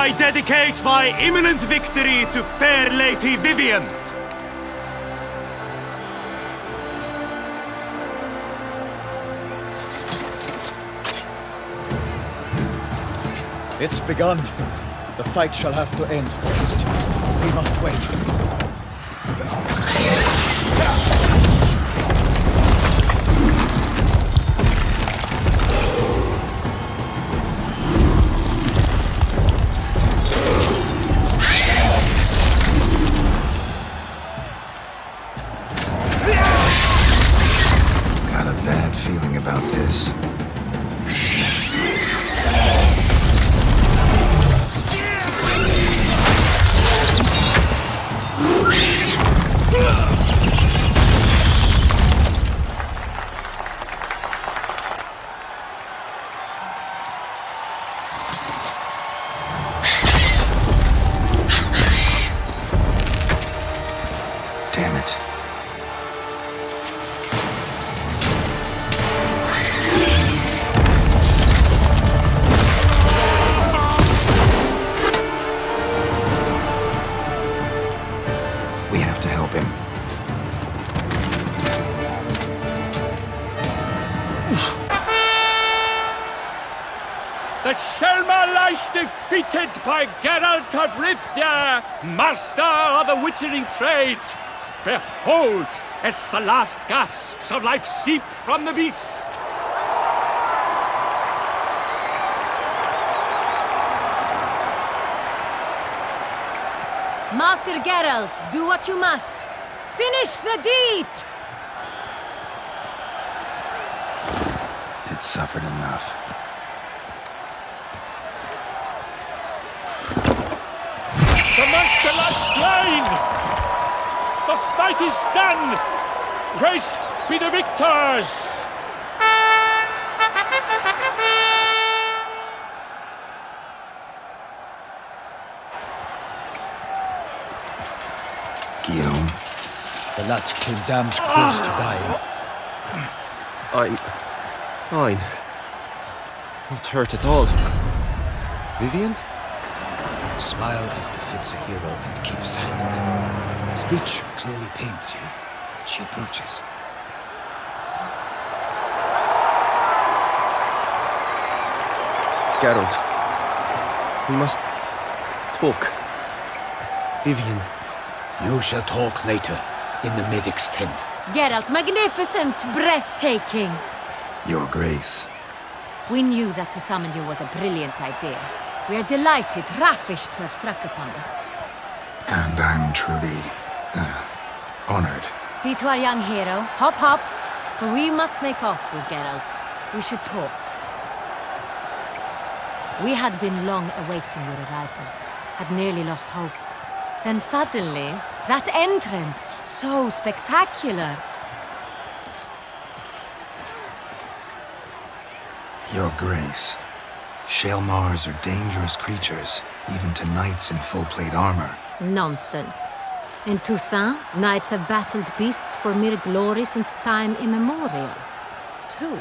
I dedicate my imminent victory to fair Lady Vivian. It's begun. The fight shall have to end first. We must wait. Got a bad feeling about this. Damn it. We have to help him. The Shelma lies defeated by Geralt of Rivia, master of the witchering trade. Behold, as the last gasps of life seep from the beast. Master Geralt, do what you must. Finish the deed! It suffered enough. The monster lies slain! The fight is done! Praised be the victors! Guillaume, The lad came damned close to dying. I'm fine. Not hurt at all. Vivian? Smile as befits a hero and keep silent. Speech clearly pains you. She approaches. Geralt. We must talk. Vivian. You shall talk later, in the medic's tent. Geralt, magnificent, breathtaking. Your Grace. We knew that to summon you was a brilliant idea. We are delighted, ravished to have struck upon it. And I'm truly, honored. See to our young hero. Hop, hop. For we must make off with Geralt. We should talk. We had been long awaiting your arrival. Had nearly lost hope. Then suddenly, that entrance, so spectacular. Your Grace. Shaelmars are dangerous creatures, even to knights in full-plate armor. Nonsense. In Toussaint, knights have battled beasts for mere glory since time immemorial. True.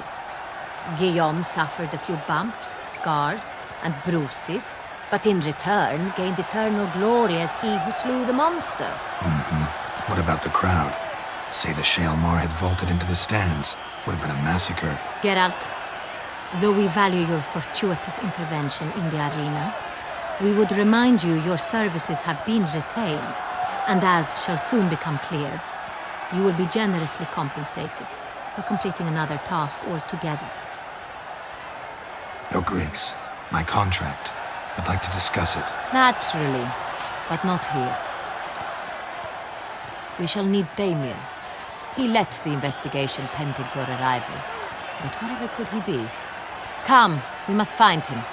Guillaume suffered a few bumps, scars, and bruises, but in return gained eternal glory as he who slew the monster. What about the crowd? Say the Shaelmar had vaulted into the stands. Would have been a massacre. Geralt, though we value your fortuitous intervention in the arena, we would remind you your services have been retained, and as shall soon become clear, you will be generously compensated for completing another task altogether. Your Grace, my contract. I'd like to discuss it. Naturally, but not here. We shall need Damien. He led the investigation pending your arrival. But wherever could he be? Come, we must find him.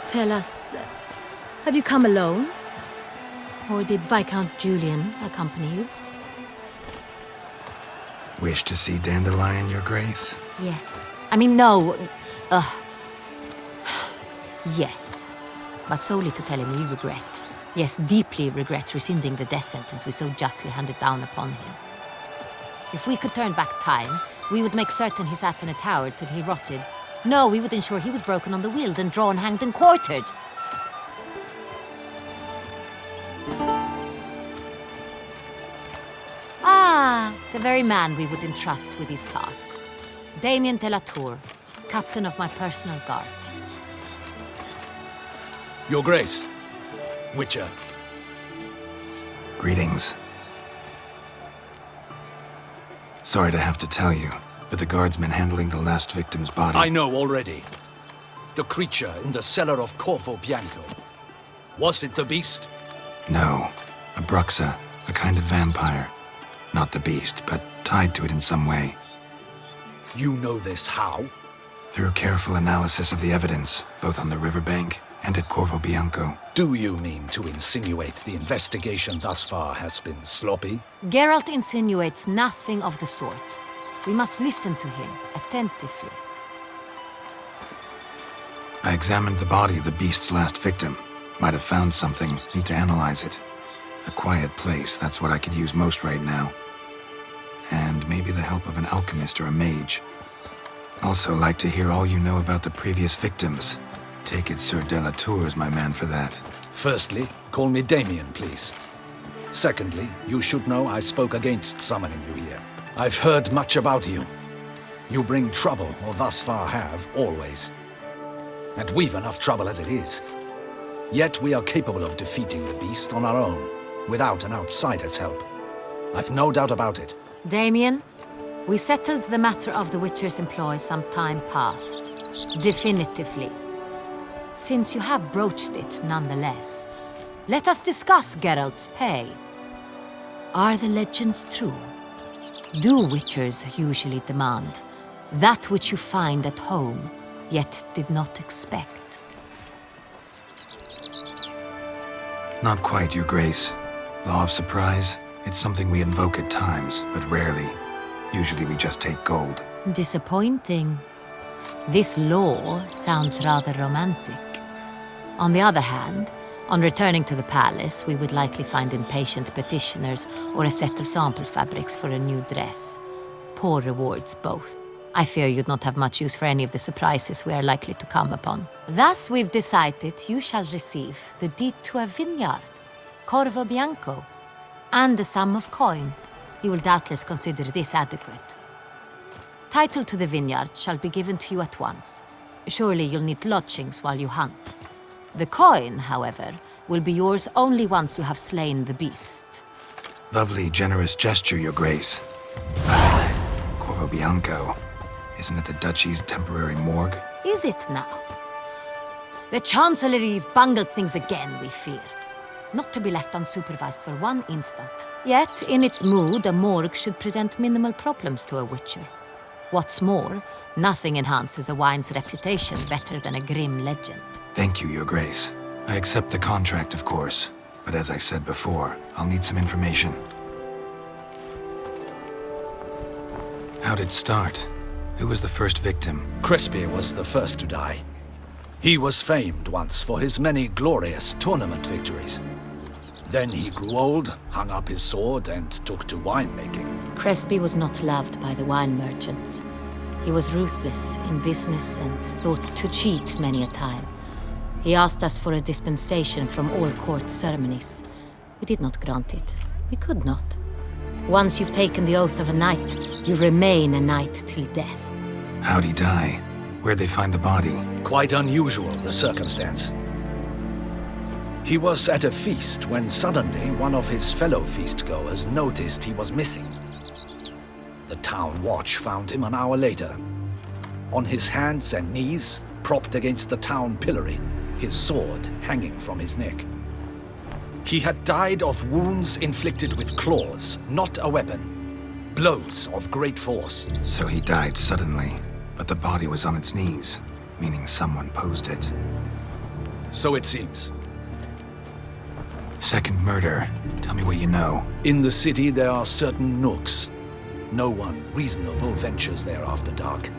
Tell us, have you come alone? Or did Viscount Julian accompany you? Wish to see Dandelion, Your Grace? Yes. I mean, no. Yes. but solely to tell him we regret, yes, deeply regret rescinding the death sentence we so justly handed down upon him. If we could turn back time, we would make certain he sat in a tower till he rotted. No, we would ensure he was broken on the wheel, then drawn, hanged, and quartered. Ah, the very man we would entrust with these tasks. Damien de la Tour, captain of my personal guard. Your Grace, Witcher. Greetings. Sorry to have to tell you, but the guardsman handling the last victim's body... I know already. The creature in the cellar of Corvo Bianco. Was it the beast? No, a bruxa, a kind of vampire. Not the beast, but tied to it in some way. You know this how? Through careful analysis of the evidence, both on the riverbank and at Corvo Bianco. Do you mean to insinuate the investigation thus far has been sloppy? Geralt insinuates nothing of the sort. We must listen to him attentively. I examined the body of the beast's last victim. Might have found something, need to analyze it. A quiet place, that's what I could use most right now. And maybe the help of an alchemist or a mage. Also like to hear all you know about the previous victims. Take it Sir de la Tour is my man for that. Firstly, call me Damien, please. Secondly, you should know I spoke against summoning you here. I've heard much about you. You bring trouble, or thus far have, always. And we've enough trouble as it is. Yet we are capable of defeating the beast on our own, without an outsider's help. I've no doubt about it. Damien, we settled the matter of the Witcher's employ some time past. Definitively. Since you have broached it nonetheless, let us discuss Geralt's pay. Are the legends true? Do Witchers usually demand that which you find at home, yet did not expect? Not quite, Your Grace. Law of surprise, it's something we invoke at times, but rarely. Usually we just take gold. Disappointing. This law sounds rather romantic. On the other hand, on returning to the palace, we would likely find impatient petitioners or a set of sample fabrics for a new dress. Poor rewards, both. I fear you'd not have much use for any of the surprises we are likely to come upon. Thus, we've decided you shall receive the deed to a vineyard, Corvo Bianco, and a sum of coin. You will doubtless consider this adequate. Title to the vineyard shall be given to you at once. Surely you'll need lodgings while you hunt. The coin, however, will be yours only once you have slain the beast. Lovely, generous gesture, Your Grace. Corvo Bianco. Isn't it the Duchy's temporary morgue? Is it now? The Chancellery's bungled things again, we fear. Not to be left unsupervised for one instant. Yet, in its mood, a morgue should present minimal problems to a Witcher. What's more, nothing enhances a wine's reputation better than a grim legend. Thank you, Your Grace. I accept the contract, of course. But as I said before, I'll need some information. How'd it start? Who was the first victim? Crespi was the first to die. He was famed once for his many glorious tournament victories. Then he grew old, hung up his sword, and took to winemaking. Crespi was not loved by the wine merchants. He was ruthless in business and thought to cheat many a time. He asked us for a dispensation from all court ceremonies. We did not grant it. We could not. Once you've taken the oath of a knight, you remain a knight till death. How'd he die? Where'd they find the body? Quite unusual, the circumstance. He was at a feast when suddenly one of his fellow feastgoers noticed he was missing. The town watch found him an hour later. On his hands and knees, propped against the town pillory, his sword hanging from his neck. He had died of wounds inflicted with claws, not a weapon. Blows of great force. So he died suddenly, but the body was on its knees, meaning someone posed it. So it seems. Second murder. Tell me what you know. In the city there are certain nooks. No one reasonable ventures there after dark.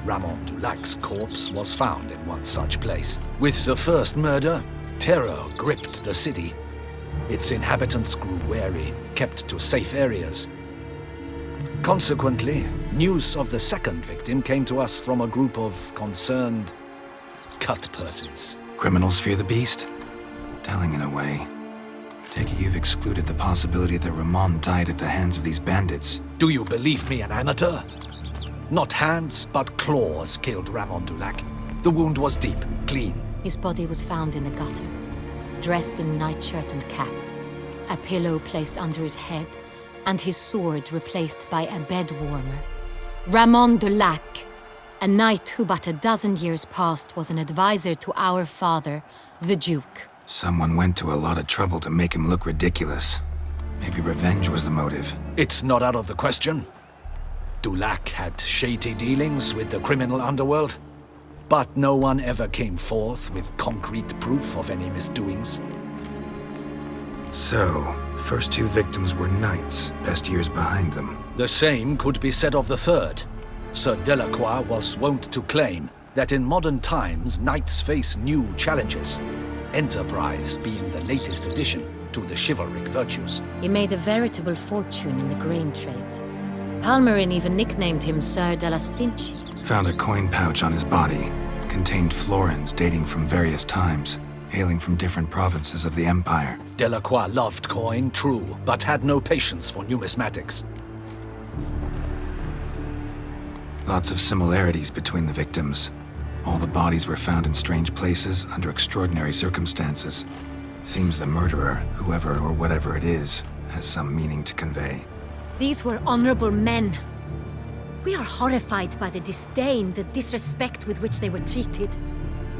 Ramon Dulac's corpse was found in one such place. With the first murder, terror gripped the city. Its inhabitants grew wary, kept to safe areas. Consequently, news of the second victim came to us from a group of concerned cut-purses. Criminals fear the beast? Telling in a way. Take it you've excluded the possibility that Ramon died at the hands of these bandits. Do you believe me an amateur? Not hands, but claws killed Ramon Dulac. The wound was deep, clean. His body was found in the gutter, dressed in nightshirt and cap, a pillow placed under his head, and his sword replaced by a bed warmer. Ramon Dulac, a knight who but a dozen years past was an advisor to our father, the Duke. Someone went to a lot of trouble to make him look ridiculous. Maybe revenge was the motive. It's not out of the question. Dulac had shady dealings with the criminal underworld, but no one ever came forth with concrete proof of any misdoings. So, first two victims were knights, best years behind them. The same could be said of the third. Sir Delacroix was wont to claim that in modern times knights face new challenges, enterprise being the latest addition to the chivalric virtues. He made a veritable fortune in the grain trade. Palmerin even nicknamed him Sir de la Stinchi. Found a coin pouch on his body. Contained florins dating from various times, hailing from different provinces of the Empire. Delacroix loved coin, true, but had no patience for numismatics. Lots of similarities between the victims. All the bodies were found in strange places under extraordinary circumstances. Seems the murderer, whoever or whatever it is, has some meaning to convey. These were honorable men. We are horrified by the disdain, the disrespect with which they were treated.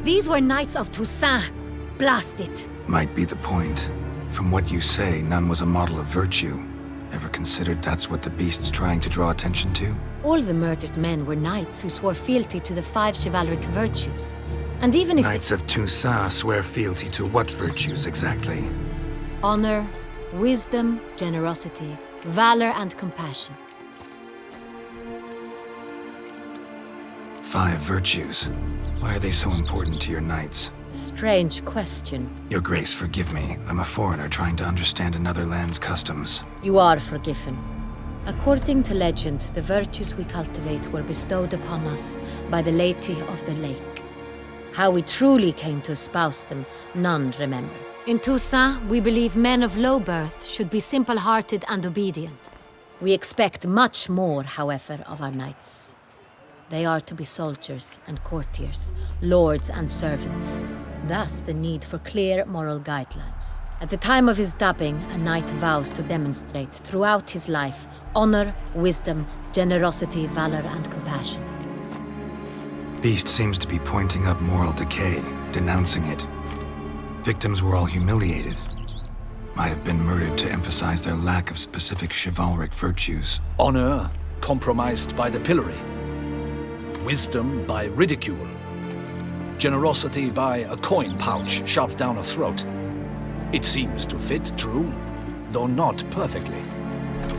These were knights of Toussaint. Blast it. Might be the point. From what you say, none was a model of virtue. Ever considered that's what the beast's trying to draw attention to? All the murdered men were knights who swore fealty to the 5 chivalric virtues. And even if Knights of Toussaint swear fealty to what virtues exactly? honor, wisdom, generosity, valor, and compassion. 5 virtues. Why are they so important to your knights? Strange question. Your Grace, forgive me. I'm a foreigner trying to understand another land's customs. You are forgiven. According to legend, the virtues we cultivate were bestowed upon us by the Lady of the Lake. How we truly came to espouse them, none remember. In Toussaint, we believe men of low birth should be simple-hearted and obedient. We expect much more, however, of our knights. They are to be soldiers and courtiers, lords and servants. Thus, the need for clear moral guidelines. At the time of his dubbing, a knight vows to demonstrate throughout his life honor, wisdom, generosity, valor, and compassion. Beast seems to be pointing up moral decay, denouncing it. Victims were all humiliated. Might have been murdered to emphasize their lack of specific chivalric virtues. Honor compromised by the pillory. Wisdom by ridicule. Generosity by a coin pouch shoved down a throat. It seems to fit, true, though not perfectly.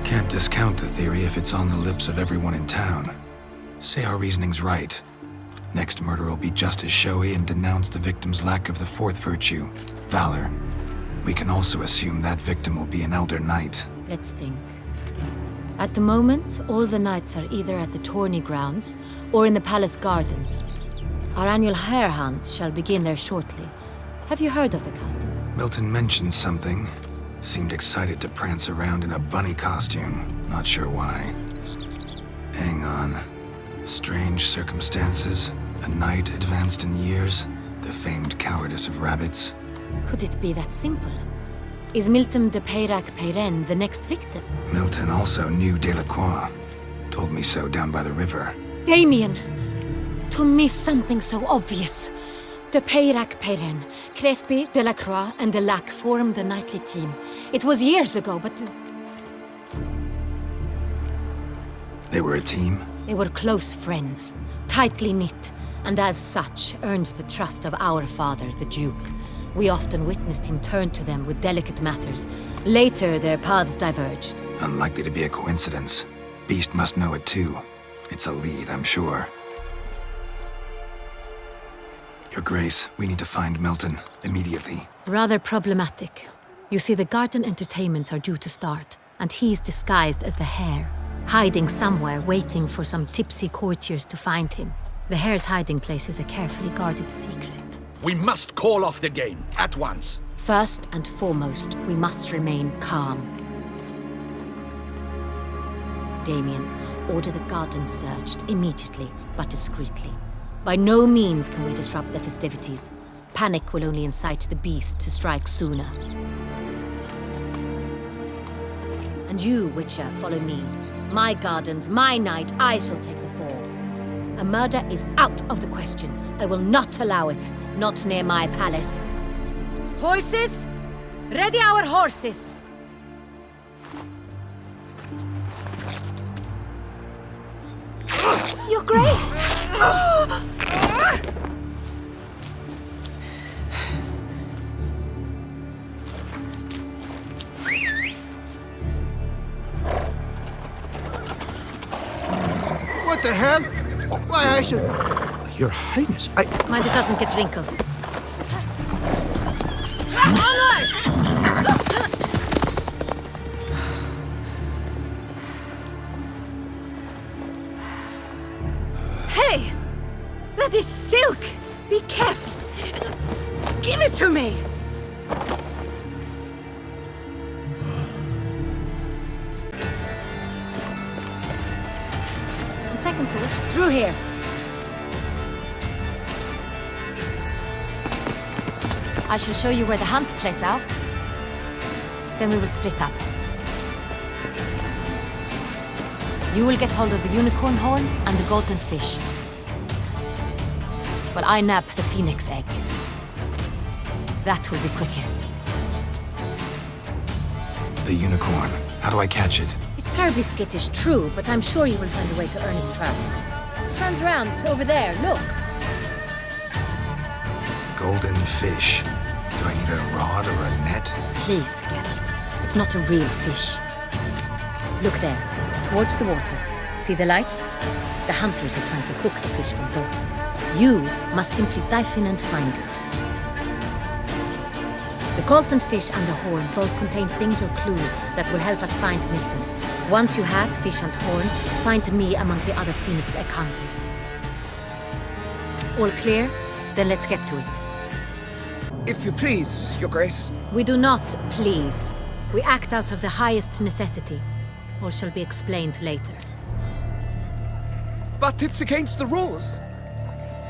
Can't discount the theory if it's on the lips of everyone in town. Say our reasoning's right. Next murder will be just as showy and denounce the victim's lack of the 4th virtue, valor. We can also assume that victim will be an elder knight. Let's think. At the moment, all the knights are either at the tourney grounds or in the palace gardens. Our annual hare hunt shall begin there shortly. Have you heard of the custom? Milton mentioned something. Seemed excited to prance around in a bunny costume. Not sure why. Hang on. Strange circumstances. A knight advanced in years. The famed cowardice of rabbits. Could it be that simple? Is Milton de Peyrac-Peyren the next victim? Milton also knew Delacroix. Told me so down by the river. Damien! To miss something so obvious. De Peyrac-Peyren, Crespi, Delacroix, and Delac formed a knightly team. It was years ago, but They were a team? they were close friends, tightly knit, and as such earned the trust of our father, the Duke. We often witnessed him turn to them with delicate matters. Later, their paths diverged. Unlikely to be a coincidence. Beast must know it too. It's a lead, I'm sure. Your Grace, we need to find Milton immediately. Rather problematic. You see, the garden entertainments are due to start, and he's disguised as the hare, hiding somewhere, waiting for some tipsy courtiers to find him. The hare's hiding place is a carefully guarded secret. We must call off the game at once. First and foremost, we must remain calm. Damien, order the garden searched immediately, but discreetly. By no means can we disrupt the festivities. Panic will only incite the beast to strike sooner. And you, Witcher, follow me. My gardens, my night, I shall take the fall. A murder is out of the question. I will not allow it. Not near my palace. Horses? Ready our horses! Your Grace! What the hell? Why, I should... Your Highness, Mind it doesn't get wrinkled. Onward! Hey! That is silk! Be careful! Give it to me! On second thought, through here. I shall show you where the hunt plays out. Then we will split up. You will get hold of the unicorn horn and the golden fish. But I nab the phoenix egg. That will be quickest. The unicorn. How do I catch it? It's terribly skittish, true, but I'm sure you will find a way to earn its trust. Turns around, over there, look. Golden fish. Do I need a rod or a net? Please, Geralt. It's not a real fish. Look there, towards the water. See the lights? The hunters are trying to hook the fish from boats. You must simply dive in and find it. The golden fish and the horn both contain things or clues that will help us find Milton. Once you have fish and horn, find me among the other phoenix egg hunters. All clear? Then let's get to it. If you please, Your Grace. We do not please. We act out of the highest necessity. All shall be explained later. But it's against the rules.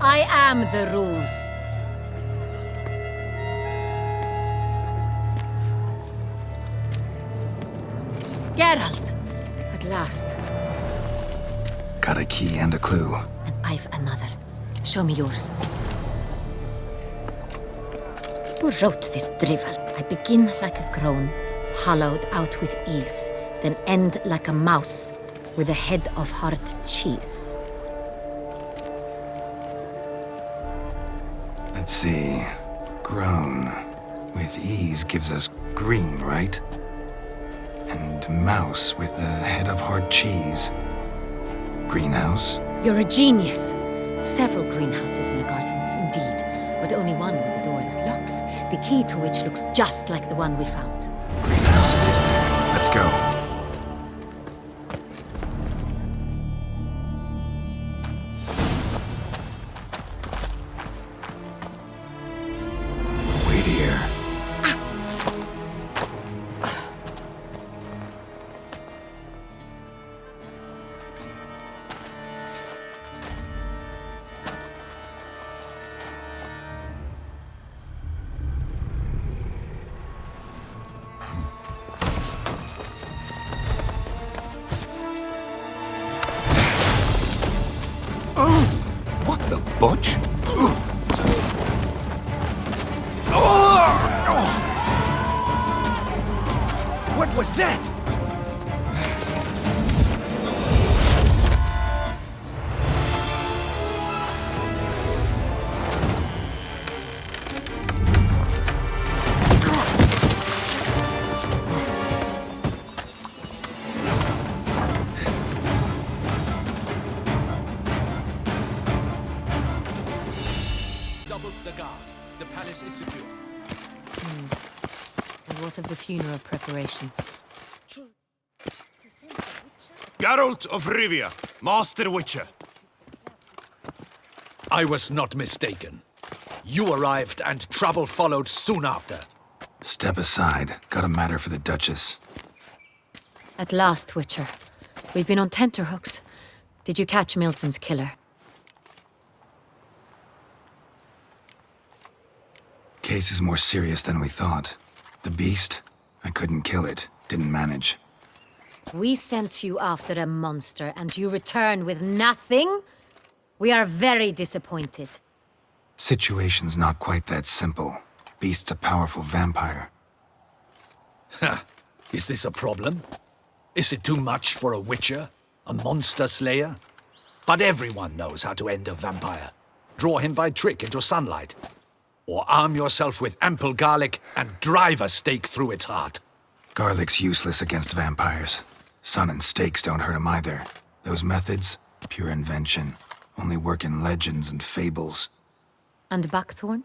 I am the rules. Geralt! At last. Got a key and a clue. And I've another. Show me yours. Who wrote this drivel? I begin like a groan, hollowed out with ease, then end like a mouse with a head of hard cheese. Let's see. Grown. With ease gives us green, right? And mouse with the head of hard cheese. Greenhouse? You're a genius. Several greenhouses in the gardens, indeed, but only one with a door that locks, the key to which looks just like the one we found. Greenhouse it is then. Let's go. Wait here. Yes, it's secure. And what of the funeral preparations? Geralt of Rivia, Master Witcher. I was not mistaken. You arrived and trouble followed soon after. Step aside. Got a matter for the Duchess. At last, Witcher. We've been on tenterhooks. Did you catch Milton's killer? Case is more serious than we thought. The beast? I couldn't kill it. Didn't manage. We sent you after a monster, and you return with nothing? We are very disappointed. Situation's not quite that simple. Beast's a powerful vampire. Ha! Is this a problem? Is it too much for a witcher? A monster slayer? But everyone knows how to end a vampire. Draw him by trick into sunlight. Or arm yourself with ample garlic and drive a stake through its heart. Garlic's useless against vampires. Sun and stakes don't hurt him either. Those methods, pure invention. Only work in legends and fables. And buckthorn?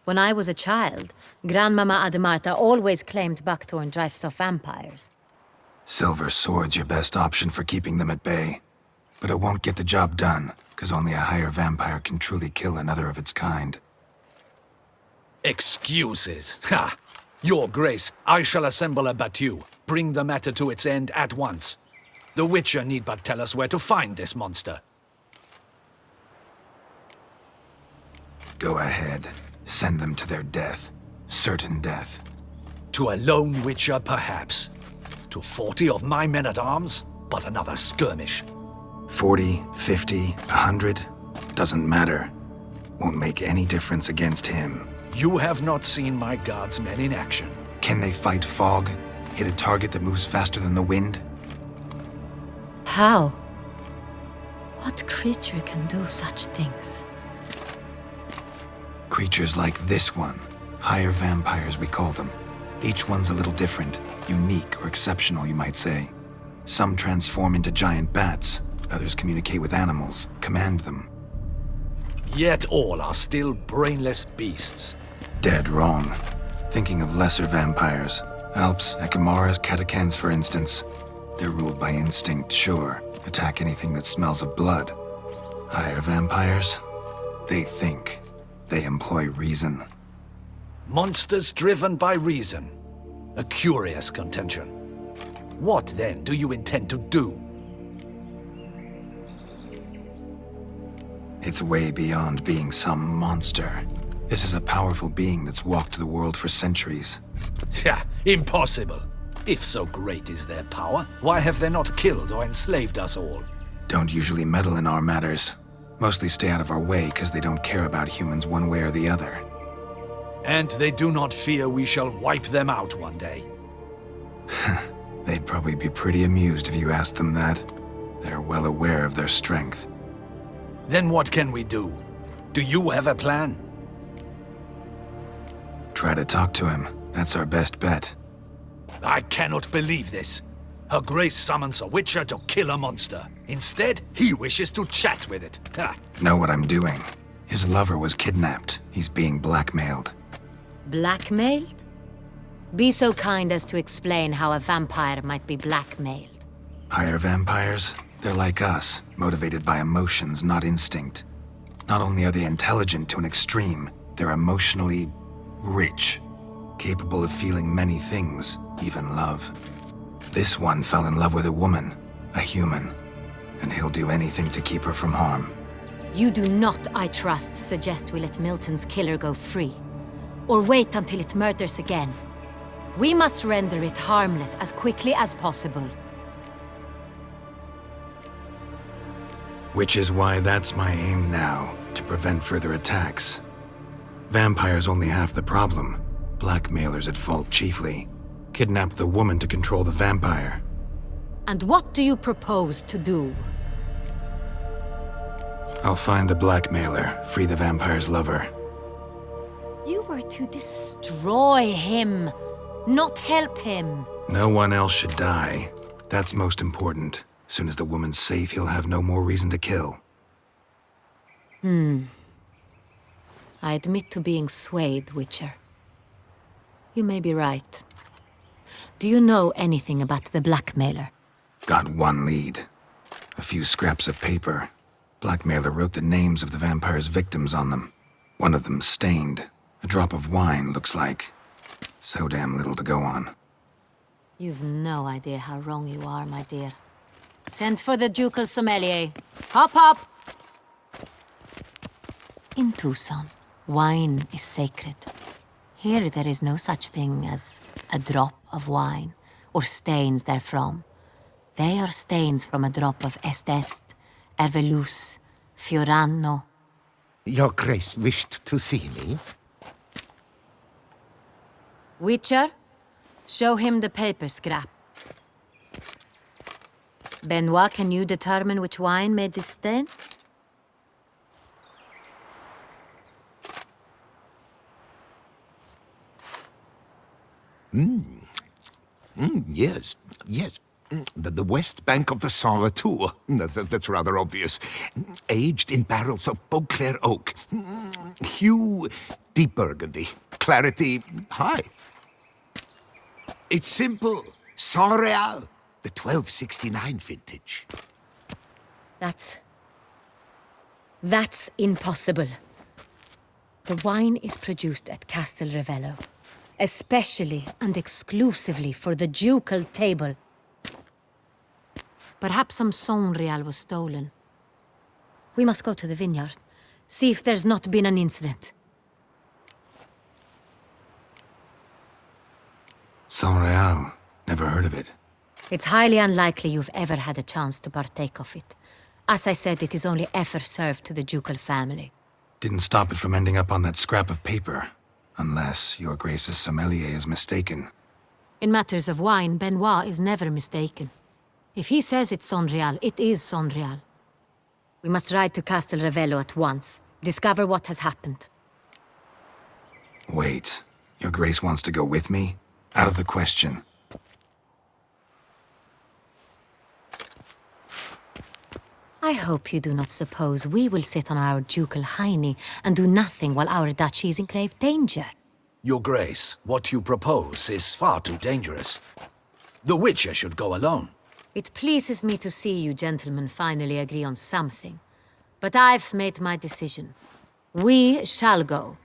When I was a child, Grandmama Ademarta always claimed buckthorn drives off vampires. Silver sword's your best option for keeping them at bay. But it won't get the job done, because only a higher vampire can truly kill another of its kind. Excuses. Ha! Your Grace, I shall assemble a battue. Bring the matter to its end at once. The Witcher need but tell us where to find this monster. Go ahead. Send them to their death. Certain death. To a lone Witcher, perhaps. To 40 of my men-at-arms, but another skirmish. 40, 50, 100? Doesn't matter. Won't make any difference against him. You have not seen my guardsmen in action. Can they fight fog? Hit a target that moves faster than the wind? How? What creature can do such things? Creatures like this one. Higher vampires, we call them. Each one's a little different. Unique or exceptional, you might say. Some transform into giant bats. Others communicate with animals, command them. Yet all are still brainless beasts. Dead wrong. Thinking of lesser vampires. Alps, Ekamaras, Catacans, for instance. They're ruled by instinct, sure. Attack anything that smells of blood. Higher vampires? They think. They employ reason. Monsters driven by reason. A curious contention. What, then, do you intend to do? It's way beyond being some monster. This is a powerful being that's walked the world for centuries. Yeah, impossible. If so great is their power, why have they not killed or enslaved us all? Don't usually meddle in our matters. Mostly stay out of our way because they don't care about humans one way or the other. And they do not fear we shall wipe them out one day. They'd probably be pretty amused if you asked them that. They're well aware of their strength. Then what can we do? Do you have a plan? Try to talk to him. That's our best bet. I cannot believe this. Her Grace summons a Witcher to kill a monster. Instead, he wishes to chat with it. Ha. Know what I'm doing. His lover was kidnapped. He's being blackmailed. Blackmailed? Be so kind as to explain how a vampire might be blackmailed. Higher vampires? They're like us, motivated by emotions, not instinct. Not only are they intelligent to an extreme, they're emotionally rich, capable of feeling many things, even love. This one fell in love with a woman, a human, and he'll do anything to keep her from harm. You do not, I trust, suggest we let Milton's killer go free. Or wait until it murders again. We must render it harmless as quickly as possible. Which is why that's my aim now, to prevent further attacks. Vampires only half the problem. Blackmailers at fault chiefly. Kidnap the woman to control the vampire. And what do you propose to do? I'll find the blackmailer, free the vampire's lover. You were to destroy him, not help him. No one else should die. That's most important. Soon as the woman's safe, he'll have no more reason to kill. I admit to being swayed, Witcher. You may be right. Do you know anything about the blackmailer? Got one lead. A few scraps of paper. Blackmailer wrote the names of the vampire's victims on them. One of them stained. A drop of wine, looks like. So damn little to go on. You've no idea how wrong you are, my dear. Send for the ducal sommelier. Hop, hop! In Tucson, wine is sacred. Here there is no such thing as a drop of wine, or stains therefrom. They are stains from a drop of Est, Ervelus, Fiorano. Your Grace wished to see me? Witcher, show him the paper scrap. Benoit, can you determine which wine made this stain? Yes, yes. The west bank of the Saint Retour. That's rather obvious. Aged in barrels of Beauclair oak. Hue, deep burgundy. Clarity, high. It's simple. Saint Real, the 1269 vintage. That's impossible. The wine is produced at Castel Ravello, especially and exclusively for the ducal table. Perhaps some Saint Real was stolen. We must go to the vineyard, see if there's not been an incident. Saint Real. Never heard of it. It's highly unlikely you've ever had a chance to partake of it. As I said, it is only ever served to the ducal family. Didn't stop it from ending up on that scrap of paper. Unless your Grace's sommelier is mistaken. In matters of wine, Benoit is never mistaken. If he says it's Saint Real, it is Saint Real. We must ride to Castel Ravello at once. Discover what has happened. Wait. Your Grace wants to go with me? Out of the question. I hope you do not suppose we will sit on our ducal hiney and do nothing while our duchy is in grave danger. Your Grace, what you propose is far too dangerous. The Witcher should go alone. It pleases me to see you gentlemen finally agree on something. But I've made my decision. We shall go,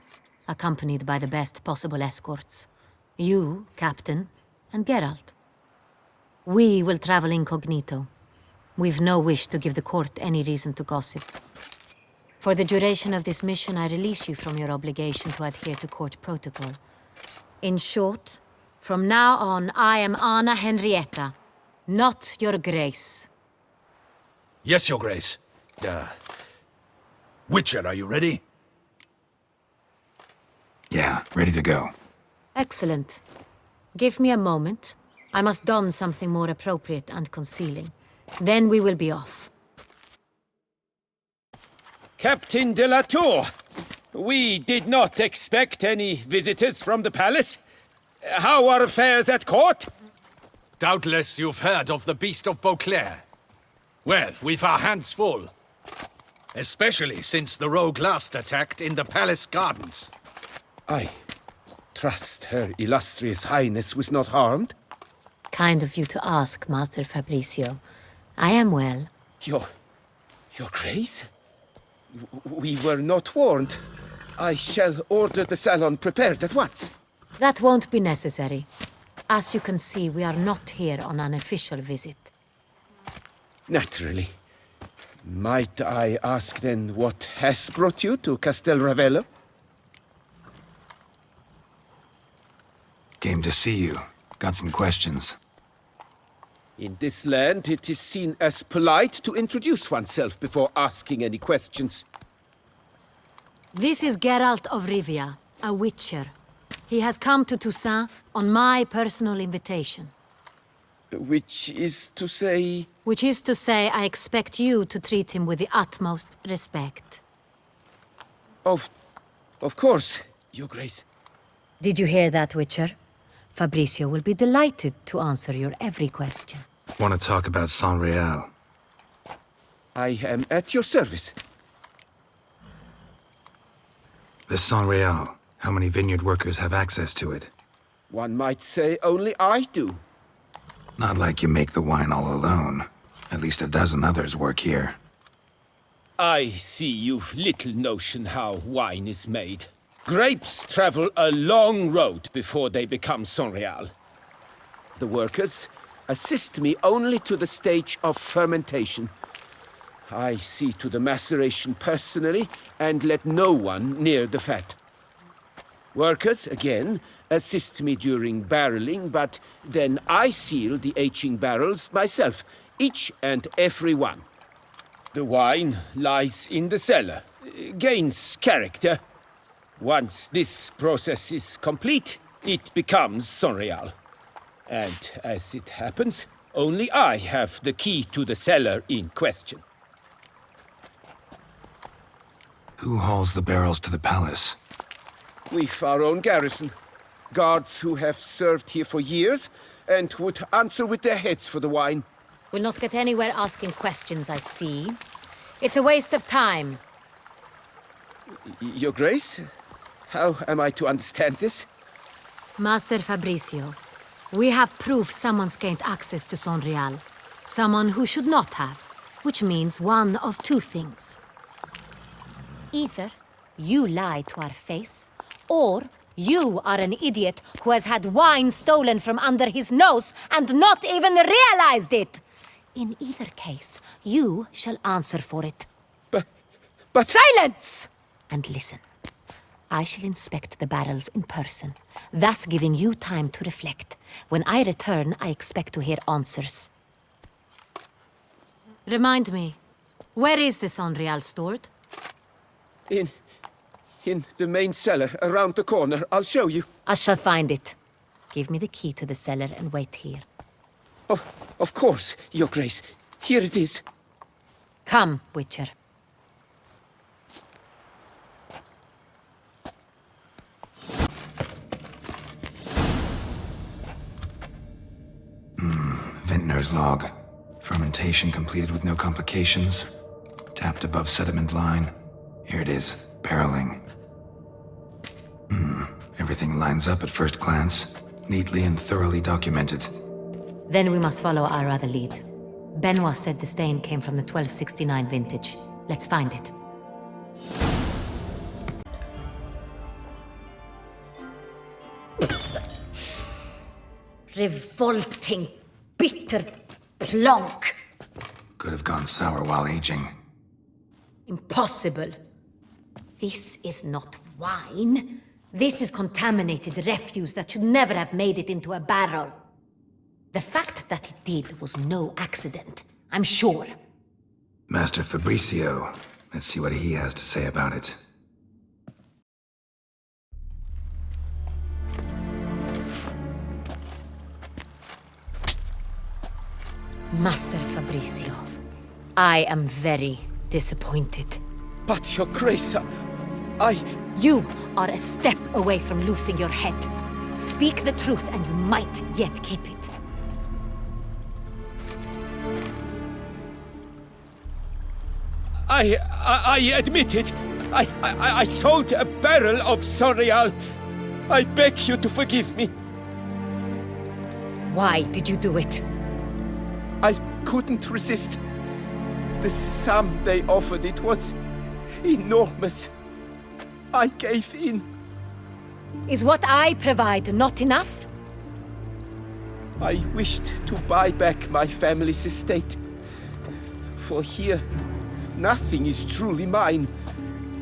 accompanied by the best possible escorts. You, Captain, and Geralt. We will travel incognito. We've no wish to give the court any reason to gossip. For the duration of this mission, I release you from your obligation to adhere to court protocol. In short, from now on, I am Anna Henrietta, not your Grace. Yes, Your Grace. Witcher, are you ready? Yeah, ready to go. Excellent. Give me a moment. I must don something more appropriate and concealing. Then we will be off. Captain de la Tour, we did not expect any visitors from the palace. How are affairs at court? Doubtless you've heard of the Beast of Beauclair. Well, we've our hands full. Especially since the rogue last attacked in the palace gardens. I trust Her Illustrious Highness was not harmed? Kind of you to ask, Master Fabricio. I am well. Your Grace? We were not warned. I shall order the salon prepared at once. That won't be necessary. As you can see, we are not here on an official visit. Naturally. Might I ask then what has brought you to Castel Ravello? Came to see you. Got some questions. In this land, it is seen as polite to introduce oneself before asking any questions. This is Geralt of Rivia, a witcher. He has come to Toussaint on my personal invitation. Which is to say... Which is to say, I expect you to treat him with the utmost respect. Of course, Your Grace. Did you hear that, Witcher? Fabricio will be delighted to answer your every question. Want to talk about Saint Real? I am at your service. The San Real. How many vineyard workers have access to it? One might say only I do. Not like you make the wine all alone. At least a dozen others work here. I see you've little notion how wine is made. Grapes travel a long road before they become Sonreal. The workers assist me only to the stage of fermentation. I see to the maceration personally and let no one near the fat. Workers, again, assist me during barreling, but then I seal the aging barrels myself, each and every one. The wine lies in the cellar, gains character. Once this process is complete, it becomes Sonreal. And as it happens, only I have the key to the cellar in question. Who hauls the barrels to the palace? We've our own garrison. Guards who have served here for years and would answer with their heads for the wine. We'll not get anywhere asking questions, I see. It's a waste of time. Your Grace? How am I to understand this? Master Fabricio, we have proof someone's gained access to Sonreal. Someone who should not have, which means one of two things. Either you lie to our face, or you are an idiot who has had wine stolen from under his nose and not even realized it. In either case, you shall answer for it. But... Silence! And listen. I shall inspect the barrels in person, thus giving you time to reflect. When I return, I expect to hear answers. Remind me, where is this Sonreal stored? In the main cellar, around the corner. I'll show you. I shall find it. Give me the key to the cellar and wait here. Oh, of course, Your Grace. Here it is. Come, Witcher. Vintner's log. Fermentation completed with no complications. Tapped above sediment line. Here it is. Barreling. Everything lines up at first glance. Neatly and thoroughly documented. Then we must follow our other lead. Benoit said the stain came from the 1269 vintage. Let's find it. Revolting, bitter plonk. Could have gone sour while aging. Impossible. This is not wine. This is contaminated refuse that should never have made it into a barrel. The fact that it did was no accident, I'm sure. Master Fabricio. Let's see what he has to say about it. Master Fabricio, I am very disappointed. But, Your Grace, You are a step away from losing your head. Speak the truth and you might yet keep it. I admit it. I sold a barrel of Sonreal. I beg you to forgive me. Why did you do it? I couldn't resist. The sum they offered, it was enormous. I gave in. Is what I provide not enough? I wished to buy back my family's estate. For here, nothing is truly mine.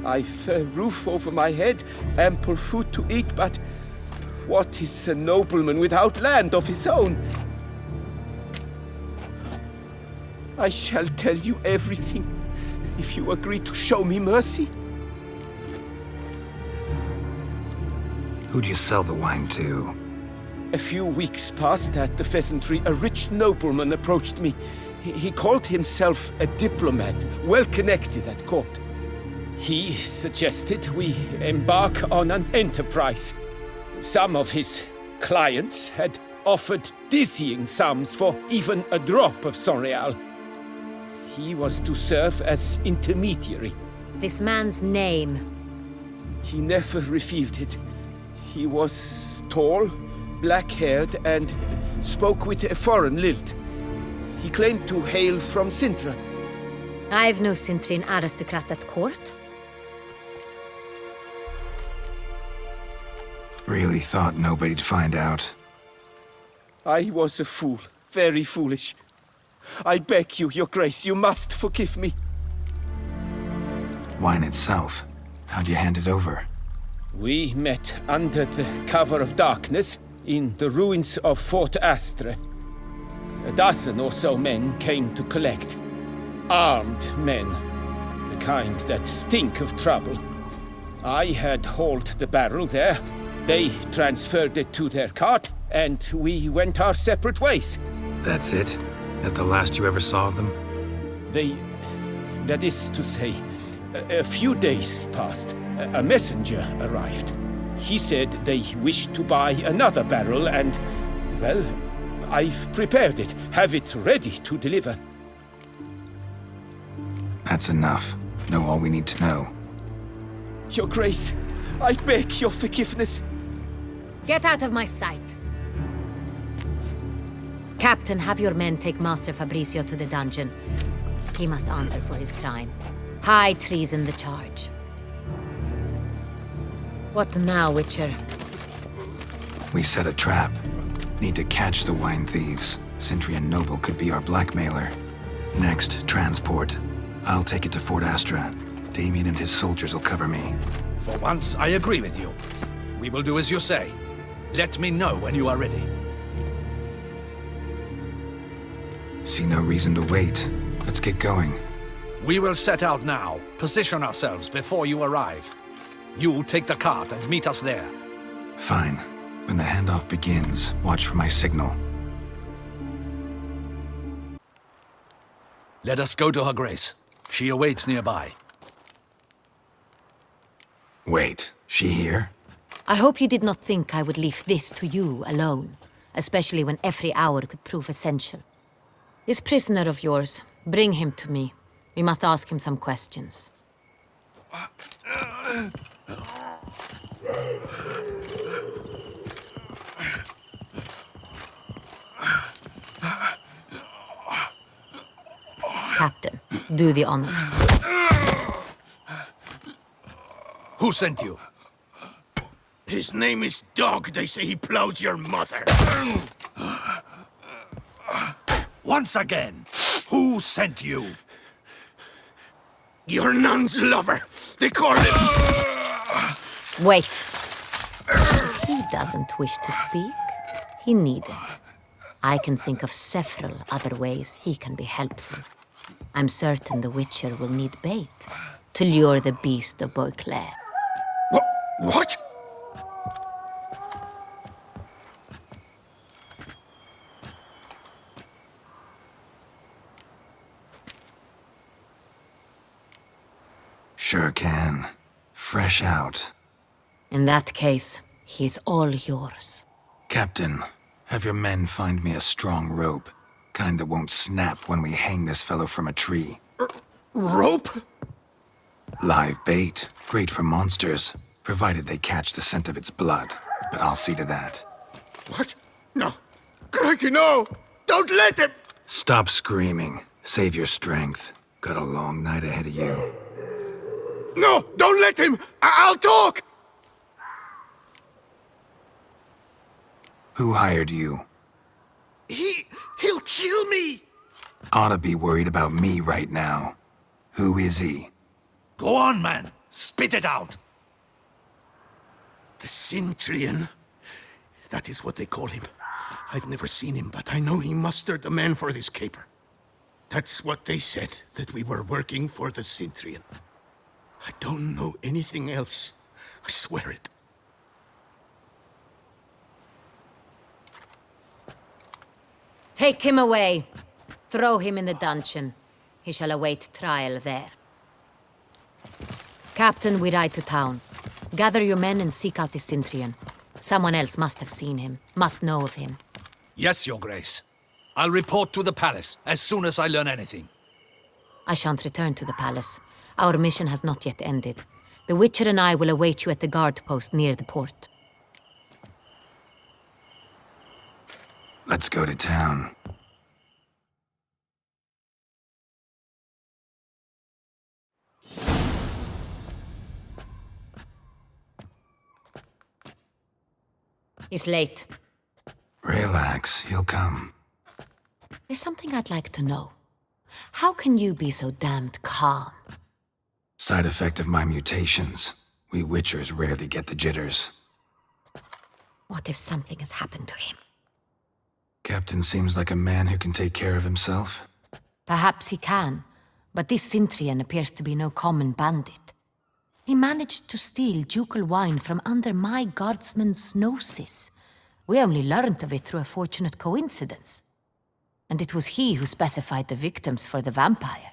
I've a roof over my head, ample food to eat, but what is a nobleman without land of his own? I shall tell you everything, if you agree to show me mercy. Who'd you sell the wine to? A few weeks past at the pheasantry, a rich nobleman approached me. He called himself a diplomat, well connected at court. He suggested we embark on an enterprise. Some of his clients had offered dizzying sums for even a drop of Sonreal. He was to serve as intermediary. This man's name. He never refilled it. He was tall, black-haired, and spoke with a foreign lilt. He claimed to hail from Sintra. I've no Sintrian aristocrat at court. Really thought nobody'd find out. I was a fool, very foolish. I beg you, Your Grace, you must forgive me. Wine itself. How'd you hand it over? We met under the cover of darkness in the ruins of Fort Astre. A dozen or so men came to collect. Armed men. The kind that stink of trouble. I had hauled the barrel there. They transferred it to their cart, and we went our separate ways. That's it? That the last you ever saw of them? That is to say, a few days passed. A messenger arrived. He said they wished to buy another barrel and, well, I've prepared it. Have it ready to deliver. That's enough. Know all we need to know. Your Grace, I beg your forgiveness. Get out of my sight. Captain, have your men take Master Fabrizio to the dungeon. He must answer for his crime. High treason the charge. What now, Witcher? We set a trap. Need to catch the wine thieves. Sintrian noble could be our blackmailer. Next, transport. I'll take it to Fort Astra. Damien and his soldiers will cover me. For once, I agree with you. We will do as you say. Let me know when you are ready. See no reason to wait. Let's get going. We will set out now. Position ourselves before you arrive. You take the cart and meet us there. Fine. When the handoff begins, watch for my signal. Let us go to her grace. She awaits nearby. Wait, she here? I hope you did not think I would leave this to you alone, especially when every hour could prove essential. This prisoner of yours, bring him to me. We must ask him some questions. Captain, do the honors. Who sent you? His name is Dog. They say he plowed your mother. Once again, who sent you? Your nun's lover. They call him... Wait. If he doesn't wish to speak, he needn't. I can think of several other ways he can be helpful. I'm certain the Witcher will need bait to lure the beast of Beauclair. What? Sure can. Fresh out. In that case, he is all yours. Captain, have your men find me a strong rope. Kind that won't snap when we hang this fellow from a tree. Rope? Live bait. Great for monsters, provided they catch the scent of its blood. But I'll see to that. What? No. Crikey, no! Don't let him! Stop screaming. Save your strength. Got a long night ahead of you. No! Don't let him! I'll talk! Who hired you? He'll kill me! Ought to be worried about me right now. Who is he? Go on, man. Spit it out. The Sintrian. That is what they call him. I've never seen him, but I know he mustered a man for this caper. That's what they said, that we were working for the Sintrian. I don't know anything else. I swear it. Take him away. Throw him in the dungeon. He shall await trial there. Captain, we ride to town. Gather your men and seek out the Sintrian. Someone else must have seen him, must know of him. Yes, Your Grace. I'll report to the palace as soon as I learn anything. I shan't return to the palace. Our mission has not yet ended. The Witcher and I will await you at the guard post near the port. Let's go to town. He's late. Relax, he'll come. There's something I'd like to know. How can you be so damned calm? Side effect of my mutations. We Witchers rarely get the jitters. What if something has happened to him? Captain seems like a man who can take care of himself. Perhaps he can, but this Sintrian appears to be no common bandit. He managed to steal ducal wine from under my guardsman's noses. We only learned of it through a fortunate coincidence. And it was he who specified the victims for the vampire.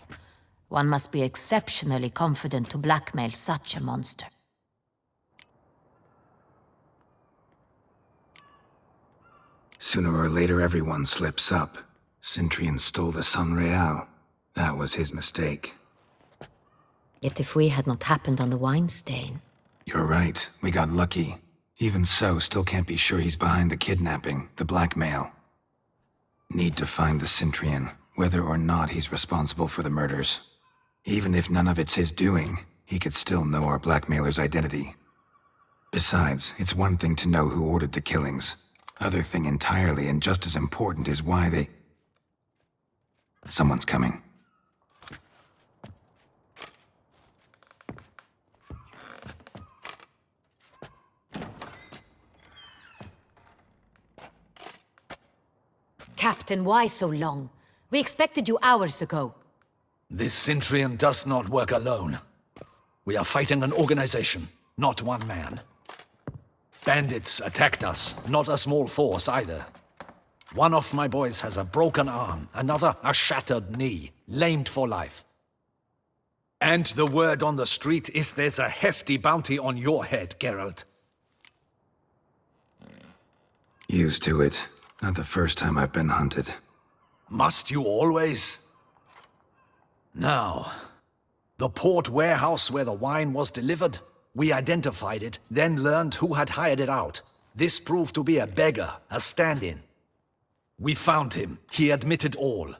One must be exceptionally confident to blackmail such a monster. Sooner or later, everyone slips up. Sintrian stole the Sun Real. That was his mistake. Yet if we had not happened on the wine stain... You're right. We got lucky. Even so, still can't be sure he's behind the kidnapping, the blackmail. Need to find the Sintrian, whether or not he's responsible for the murders. Even if none of it's his doing, he could still know our blackmailer's identity. Besides, it's one thing to know who ordered the killings. Other thing entirely, and just as important, is why they... Someone's coming. Captain, why so long? We expected you hours ago. This Sintrian does not work alone. We are fighting an organization, not one man. Bandits attacked us, not a small force either. One of my boys has a broken arm, another a shattered knee, lamed for life. And the word on the street is there's a hefty bounty on your head, Geralt. Used to it. Not the first time I've been hunted. Must you always? Now, the port warehouse where the wine was delivered, we identified it, then learned who had hired it out. This proved to be a beggar, a stand-in. We found him. He admitted all.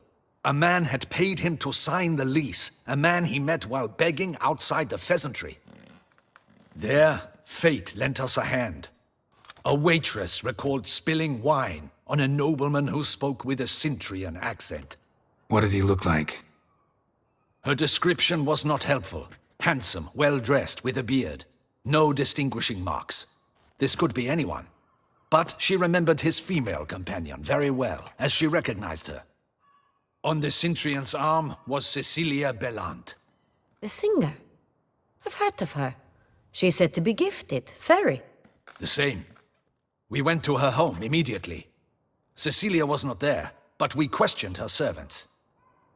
A man had paid him to sign the lease, a man he met while begging outside the pheasantry. There, fate lent us a hand. A waitress recalled spilling wine on a nobleman who spoke with a Sintrian accent. What did he look like? Her description was not helpful. Handsome, well-dressed, with a beard. No distinguishing marks. This could be anyone. But she remembered his female companion very well, as she recognized her. On the Sintrian's arm was Cecilia Bellant. The singer? I've heard of her. She's said to be gifted, fairy. The same. We went to her home immediately. Cecilia was not there, but we questioned her servants.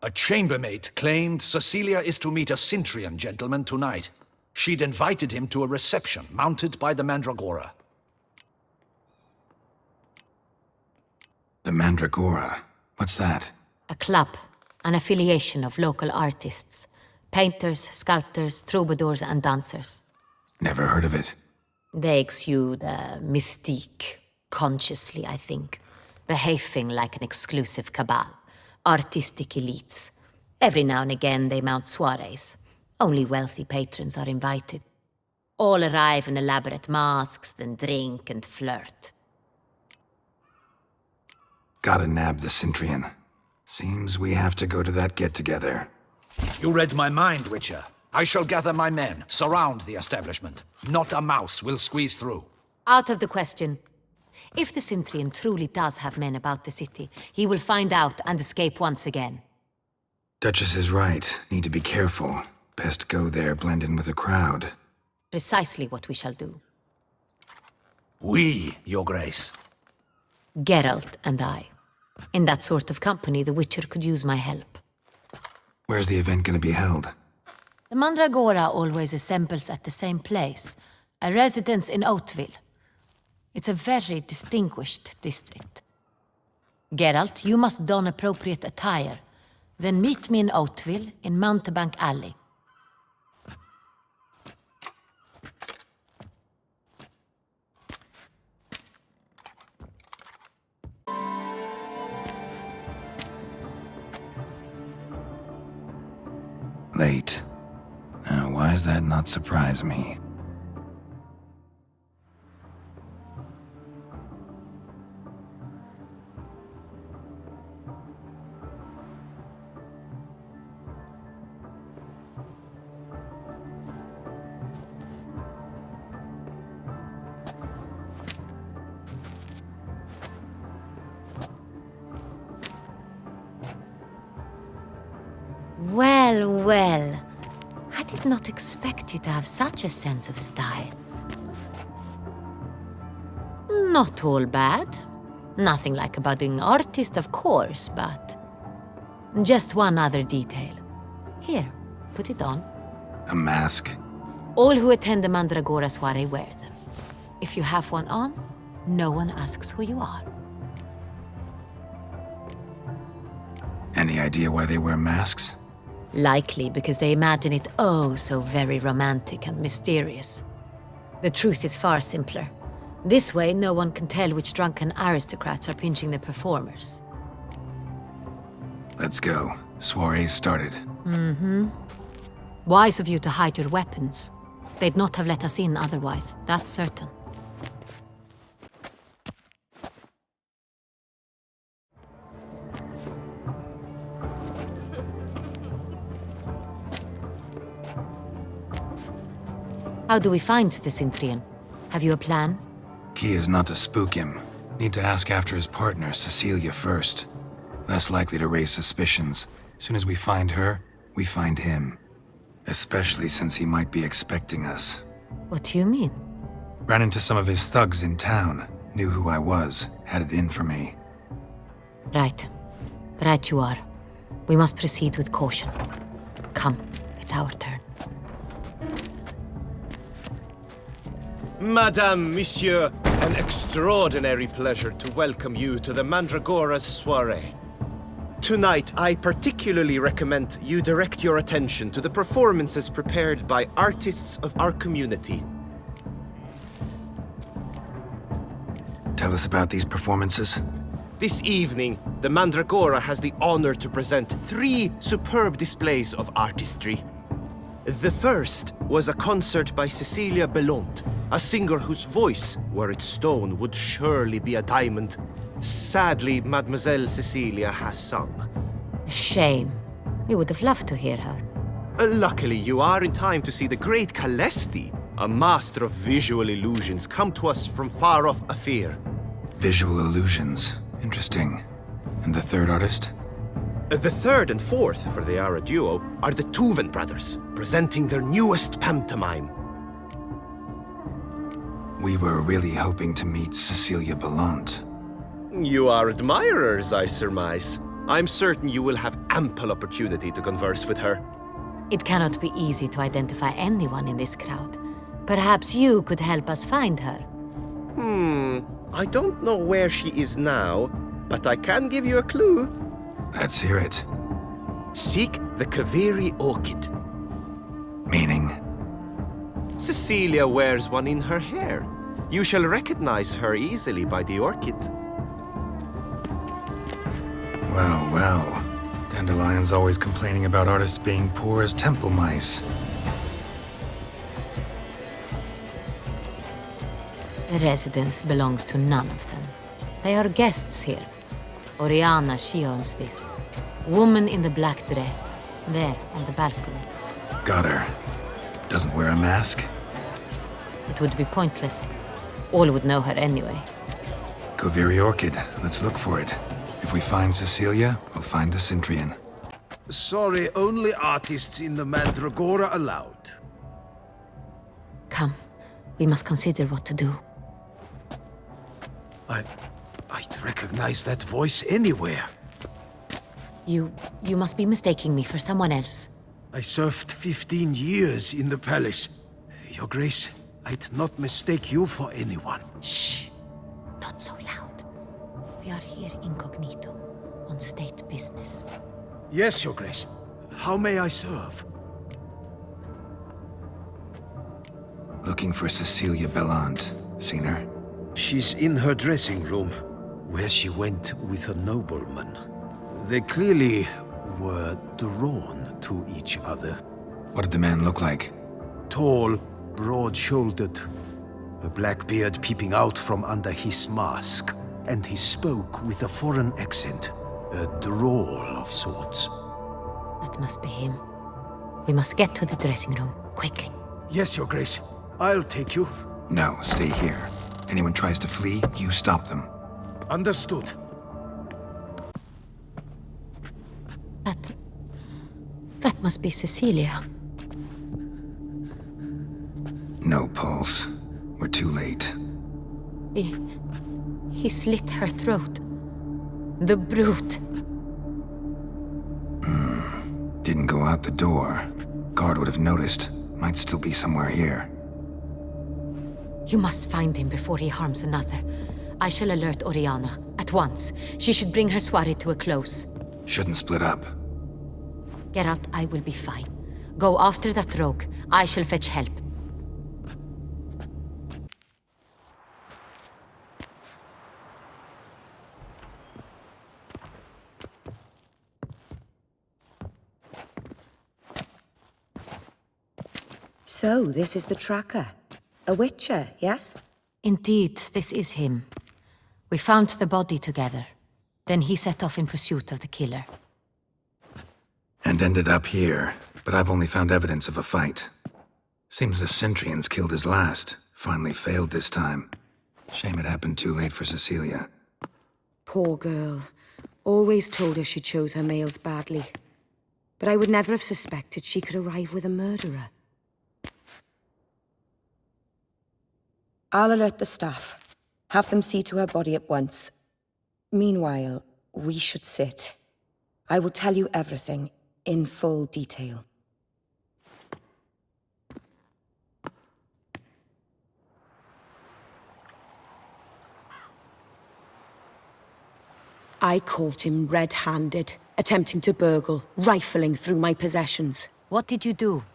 A chambermaid claimed Cecilia is to meet a Sintrian gentleman tonight. She'd invited him to a reception mounted by the Mandragora. The Mandragora? What's that? A club, an affiliation of local artists. Painters, sculptors, troubadours and dancers. Never heard of it. They exude mystique, consciously, I think. Behaving like an exclusive cabal. Artistic elites. Every now and again they mount soirees. Only wealthy patrons are invited. All arrive in elaborate masks, then drink and flirt. Gotta nab the Sintrian. Seems we have to go to that get-together. You read my mind, Witcher. I shall gather my men, surround the establishment. Not a mouse will squeeze through. Out of the question. If the Sintrian truly does have men about the city, he will find out and escape once again. Duchess is right. Need to be careful. Best go there, blend in with the crowd. Precisely what we shall do. We, Your Grace. Geralt and I. In that sort of company, the Witcher could use my help. Where's the event gonna be held? The Mandragora always assembles at the same place, a residence in Oatville. It's a very distinguished district. Geralt, you must don appropriate attire. Then meet me in Oatville, in Mountebank Alley. Late. Now, why does that not surprise me? Well, well. I did not expect you to have such a sense of style. Not all bad. Nothing like a budding artist, of course, but... just one other detail. Here, put it on. A mask? All who attend the Mandragora soiree wear them. If you have one on, no one asks who you are. Any idea why they wear masks? Likely because they imagine it oh so very romantic and mysterious. The truth is far simpler. This way, no one can tell which drunken aristocrats are pinching the performers. Let's go. Soiree's started. Mm-hmm. Wise of you to hide your weapons. They'd not have let us in otherwise, that's certain. How do we find the Cintrian? Have you a plan? Key is not to spook him. Need to ask after his partner, Cecilia, first. Less likely to raise suspicions. Soon as we find her, we find him. Especially since he might be expecting us. What do you mean? Ran into some of his thugs in town. Knew who I was. Had it in for me. Right. Right you are. We must proceed with caution. Come, it's our turn. Madame, Monsieur, an extraordinary pleasure to welcome you to the Mandragora's soiree. Tonight, I particularly recommend you direct your attention to the performances prepared by artists of our community. Tell us about these performances. This evening, the Mandragora has the honor to present 3 superb displays of artistry. The first was a concert by Cecilia Belont, a singer whose voice, were it stone, would surely be a diamond. Sadly, Mademoiselle Cecilia has sung. Shame. We would have loved to hear her. Luckily, you are in time to see the great Calesti, a master of visual illusions, come to us from far off Afir. Visual illusions. Interesting. And the third artist? The third and fourth, for they are a duo, are the Tuven brothers, presenting their newest pantomime. We were really hoping to meet Cecilia Belont. You are admirers, I surmise. I'm certain you will have ample opportunity to converse with her. It cannot be easy to identify anyone in this crowd. Perhaps you could help us find her. I don't know where she is now, but I can give you a clue. Let's hear it. Seek the Kaveri orchid. Meaning? Cecilia wears one in her hair. You shall recognize her easily by the orchid. Well, well. Dandelion's always complaining about artists being poor as temple mice. The residence belongs to none of them. They are guests here. Oriana, she owns this. Woman in the black dress. There, on the balcony. Got her. Doesn't wear a mask? It would be pointless. All would know her anyway. Kaveri Orchid. Let's look for it. If we find Cecilia, we'll find the Cintrian. Sorry, only artists in the Mandragora allowed. Come. We must consider what to do. I'd recognize that voice anywhere. You must be mistaking me for someone else. I served 15 years in the palace. Your Grace, I'd not mistake you for anyone. Shh! Not so loud. We are here incognito, on state business. Yes, Your Grace. How may I serve? Looking for Cecilia Belont. Seen her? She's in her dressing room, where she went with a nobleman. They clearly were drawn to each other. What did the man look like? Tall, broad-shouldered, a black beard peeping out from under his mask, and he spoke with a foreign accent, a drawl of sorts. That must be him. We must get to the dressing room, quickly. Yes, Your Grace. I'll take you. No, stay here. Anyone tries to flee, you stop them. Understood. That must be Cecilia. No pulse. We're too late. He slit her throat. The brute. Didn't go out the door. Guard would have noticed. Might still be somewhere here. You must find him before he harms another. I shall alert Oriana. At once. She should bring her soirée to a close. Shouldn't split up. Geralt, I will be fine. Go after that rogue. I shall fetch help. So, this is the tracker. A witcher, yes? Indeed, this is him. We found the body together. Then he set off in pursuit of the killer. And ended up here, but I've only found evidence of a fight. Seems the Centrians killed his last. Finally failed this time. Shame it happened too late for Cecilia. Poor girl. Always told her she chose her males badly. But I would never have suspected she could arrive with a murderer. I'll alert the staff. Have them see to her body at once. Meanwhile, we should sit. I will tell you everything, in full detail. I caught him red-handed, attempting to burgle, rifling through my possessions. What did you do?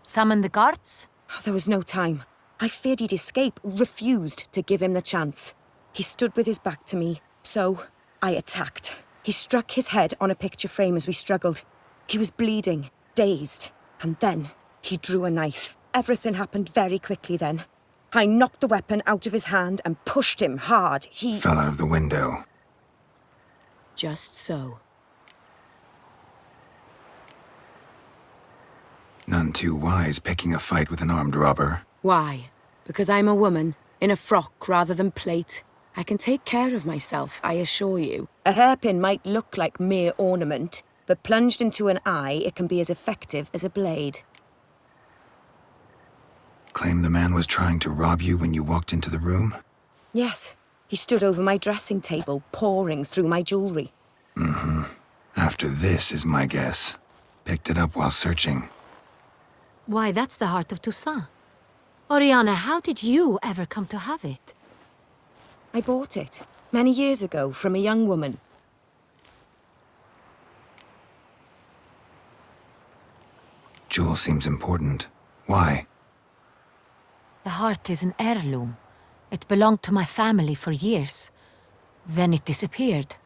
Summon the guards? There was no time. I feared he'd escape, refused to give him the chance. He stood with his back to me, so I attacked. He struck his head on a picture frame as we struggled. He was bleeding, dazed, and then he drew a knife. Everything happened very quickly then. I knocked the weapon out of his hand and pushed him hard. He fell out of the window. Just so. None too wise picking a fight with an armed robber. Why? Because I'm a woman, in a frock rather than plate. I can take care of myself, I assure you. A hairpin might look like mere ornament, but plunged into an eye, it can be as effective as a blade. Claim the man was trying to rob you when you walked into the room? Yes. He stood over my dressing table, pouring through my jewelry. Mm-hmm. After this is my guess. Picked it up while searching. Why, that's the heart of Toussaint. Oriana, how did you ever come to have it? I bought it, many years ago, from a young woman. Jewel seems important. Why? The heart is an heirloom. It belonged to my family for years. Then it disappeared.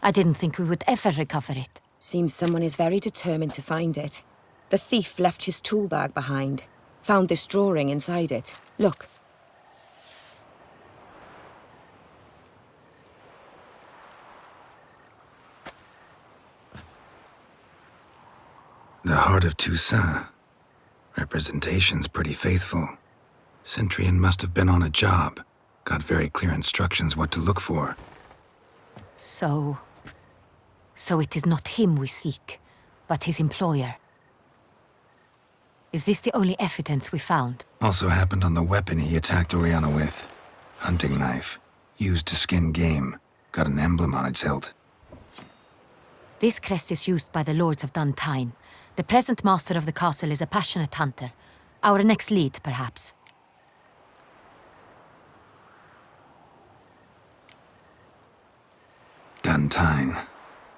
I didn't think we would ever recover it. Seems someone is very determined to find it. The thief left his tool bag behind. Found this drawing inside it. Look. The heart of Toussaint. Representation's pretty faithful. Centrian must have been on a job. Got very clear instructions what to look for. So it is not him we seek, but his employer. Is this the only evidence we found? Also happened on the weapon he attacked Oriana with. Hunting knife. Used to skin game. Got an emblem on its hilt. This crest is used by the lords of Duntine. The present master of the castle is a passionate hunter. Our next lead, perhaps. Duntine.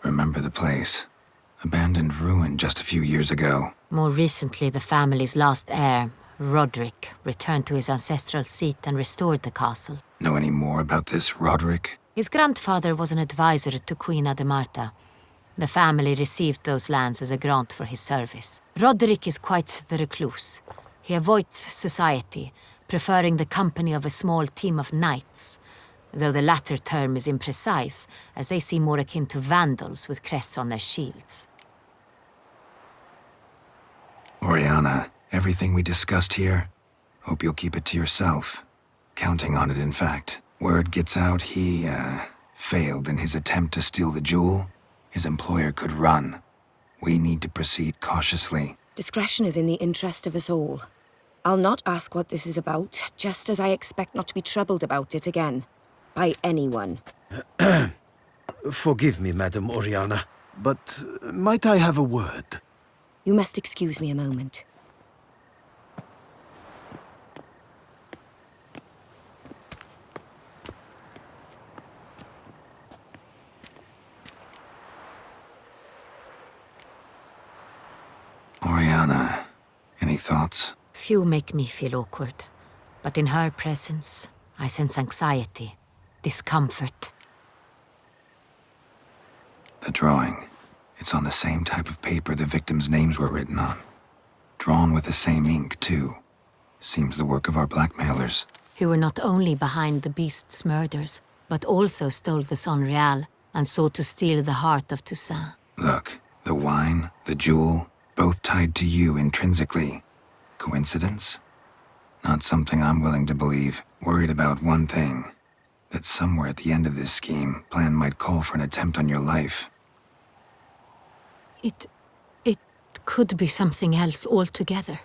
Remember the place. Abandoned ruin just a few years ago. More recently, the family's last heir, Roderick, returned to his ancestral seat and restored the castle. Know any more about this Roderick? His grandfather was an advisor to Queen Ademarta. The family received those lands as a grant for his service. Roderick is quite the recluse. He avoids society, preferring the company of a small team of knights, though the latter term is imprecise, as they seem more akin to vandals with crests on their shields. Oriana, everything we discussed here, hope you'll keep it to yourself. Counting on it, in fact. Word gets out he, failed in his attempt to steal the jewel. His employer could run. We need to proceed cautiously. Discretion is in the interest of us all. I'll not ask what this is about, just as I expect not to be troubled about it again. By anyone. Forgive me, Madam Oriana, but might I have a word? You must excuse me a moment. Oriana, any thoughts? Few make me feel awkward, but in her presence, I sense anxiety, discomfort. The drawing. It's on the same type of paper the victims' names were written on. Drawn with the same ink, too. Seems the work of our blackmailers. Who were not only behind the beast's murders, but also stole the Sonreal and sought to steal the heart of Toussaint. Look, the wine, the jewel, both tied to you intrinsically. Coincidence? Not something I'm willing to believe. Worried about one thing. That somewhere at the end of this scheme, plan might call for an attempt on your life. It could be something else altogether.